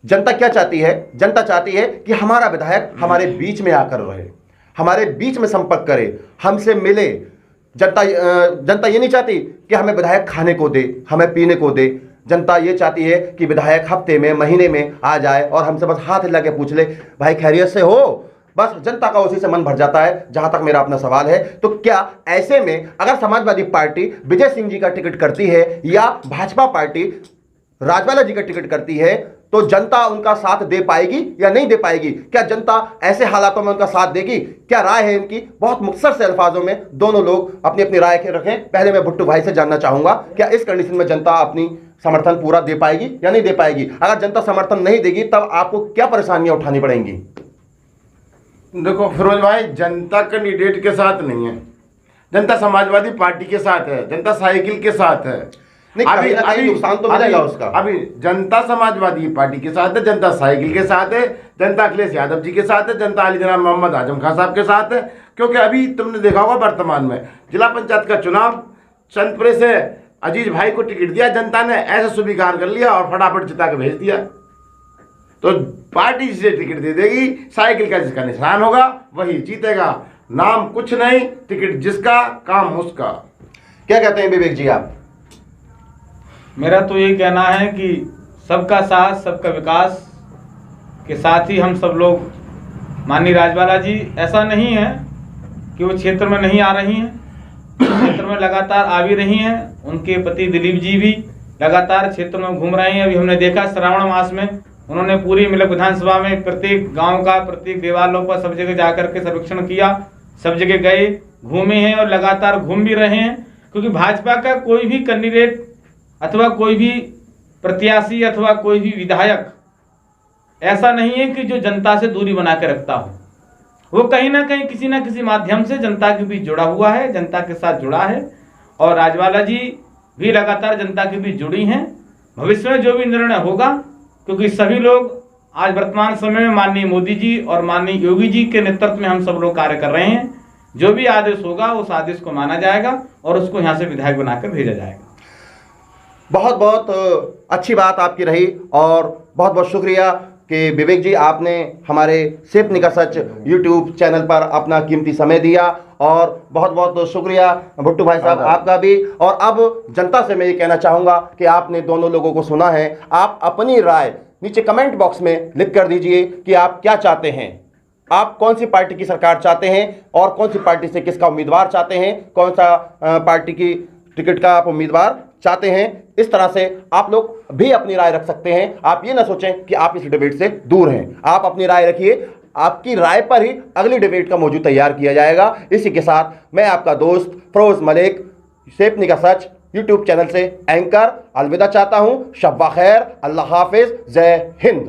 जनता क्या चाहती है? जनता चाहती है कि हमारा विधायक हमारे बीच में आकर रहे, हमारे बीच में संपर्क करे, हमसे मिले। जनता ये नहीं चाहती कि हमें विधायक खाने को दे, हमें पीने को दे। जनता ये चाहती है कि विधायक हफ्ते में, महीने में आ जाए और हमसे बस हाथ हिला के पूछ ले, भाई खैरियत से हो? बस जनता का उसी से मन भर जाता है। जहां तक मेरा अपना सवाल है, तो क्या ऐसे में अगर समाजवादी पार्टी विजय सिंह जी का टिकट करती है या भाजपा पार्टी राजबाला जी का टिकट करती है, तो जनता उनका साथ दे पाएगी या नहीं दे पाएगी? क्या जनता ऐसे हालातों में उनका साथ देगी? क्या राय है इनकी? बहुत मुख्तसर से अल्फाजों में दोनों लोग अपनी अपनी राय के रखें। पहले मैं भुट्टू भाई से जानना चाहूंगा, क्या इस कंडीशन में जनता अपनी समर्थन पूरा दे पाएगी या नहीं दे पाएगी? अगर जनता समर्थन नहीं देगी तब आपको क्या परेशानियां उठानी पड़ेंगी? देखो फिरोज भाई, जनता कैंडिडेट के साथ नहीं है, जनता समाजवादी पार्टी के साथ है, जनता साइकिल के साथ है। अभी नुकसान तो मिलेगा उसका। अभी जनता समाजवादी पार्टी के साथ है, जनता साइकिल के साथ है, जनता अखिलेश यादव जी के साथ है, जनता अली जनाब मोहम्मद आजम खां साहब के साथ है। क्योंकि अभी तुमने देखा होगा वर्तमान में जिला पंचायत का चुनाव, चंदपुरे से अजीज भाई को टिकट दिया, जनता ने ऐसे स्वीकार कर लिया और फटाफट जिता के भेज दिया। तो पार्टी जिसे टिकट दे देगी, साइकिल का जिसका निशान होगा वही जीतेगा। नाम कुछ नहीं, टिकट जिसका, काम उसका। क्या कहते हैं विवेक जी आप? मेरा तो यही कहना है कि सबका साथ, सबका विकास के साथ ही हम सब लोग। माननीय राजबाला जी ऐसा नहीं है कि वो क्षेत्र में नहीं आ रही हैं, क्षेत्र में लगातार आ भी रही हैं। उनके पति दिलीप जी भी लगातार क्षेत्र में घूम रहे हैं। अभी हमने देखा श्रावण मास में उन्होंने पूरी मिलक विधानसभा में प्रत्येक गांव का, प्रत्येक देवालयों पर सब जगह जाकर के सर्वेक्षण किया, सब जगह गए, घूमे हैं और लगातार घूम भी रहे हैं। क्योंकि भाजपा का कोई भी कैंडिडेट अथवा कोई भी प्रत्याशी अथवा कोई भी विधायक ऐसा नहीं है कि जो जनता से दूरी बना के रखता हो। वो कहीं ना कहीं किसी ना किसी माध्यम से जनता के बीच जुड़ा हुआ है, जनता के साथ जुड़ा है। और राजबाला जी भी लगातार जनता के बीच जुड़ी हैं। भविष्य में जो भी निर्णय होगा, क्योंकि सभी लोग आज वर्तमान समय में माननीय मोदी जी और माननीय योगी जी के नेतृत्व में हम सब लोग कार्य कर रहे हैं। जो भी आदेश होगा उस आदेश को माना जाएगा और उसको यहाँ से विधायक बनाकर भेजा जाएगा। बहुत बहुत अच्छी बात आपकी रही और बहुत बहुत शुक्रिया कि विवेक जी आपने हमारे सिर्फ निका सच यूट्यूब चैनल पर अपना कीमती समय दिया। और बहुत बहुत शुक्रिया भुट्टू भाई साहब आपका भी। और अब जनता से मैं ये कहना चाहूँगा कि आपने दोनों लोगों को सुना है, आप अपनी राय नीचे कमेंट बॉक्स में लिख कर दीजिए कि आप क्या चाहते हैं, आप कौन सी पार्टी की सरकार चाहते हैं और कौन सी पार्टी से किसका उम्मीदवार चाहते हैं, कौन सा पार्टी की टिकट का आप उम्मीदवार चाहते हैं। इस तरह से आप लोग भी अपनी राय रख सकते हैं। आप ये ना सोचें कि आप इस डिबेट से दूर हैं, आप अपनी राय रखिए। आपकी राय पर ही अगली डिबेट का मौजू तैयार किया जाएगा। इसी के साथ मैं आपका दोस्त फिरोज मलिक सेफनी का सच यूट्यूब चैनल से एंकर अलविदा चाहता हूं। शब्बा खैर, अल्लाह हाफिज, जय हिंद।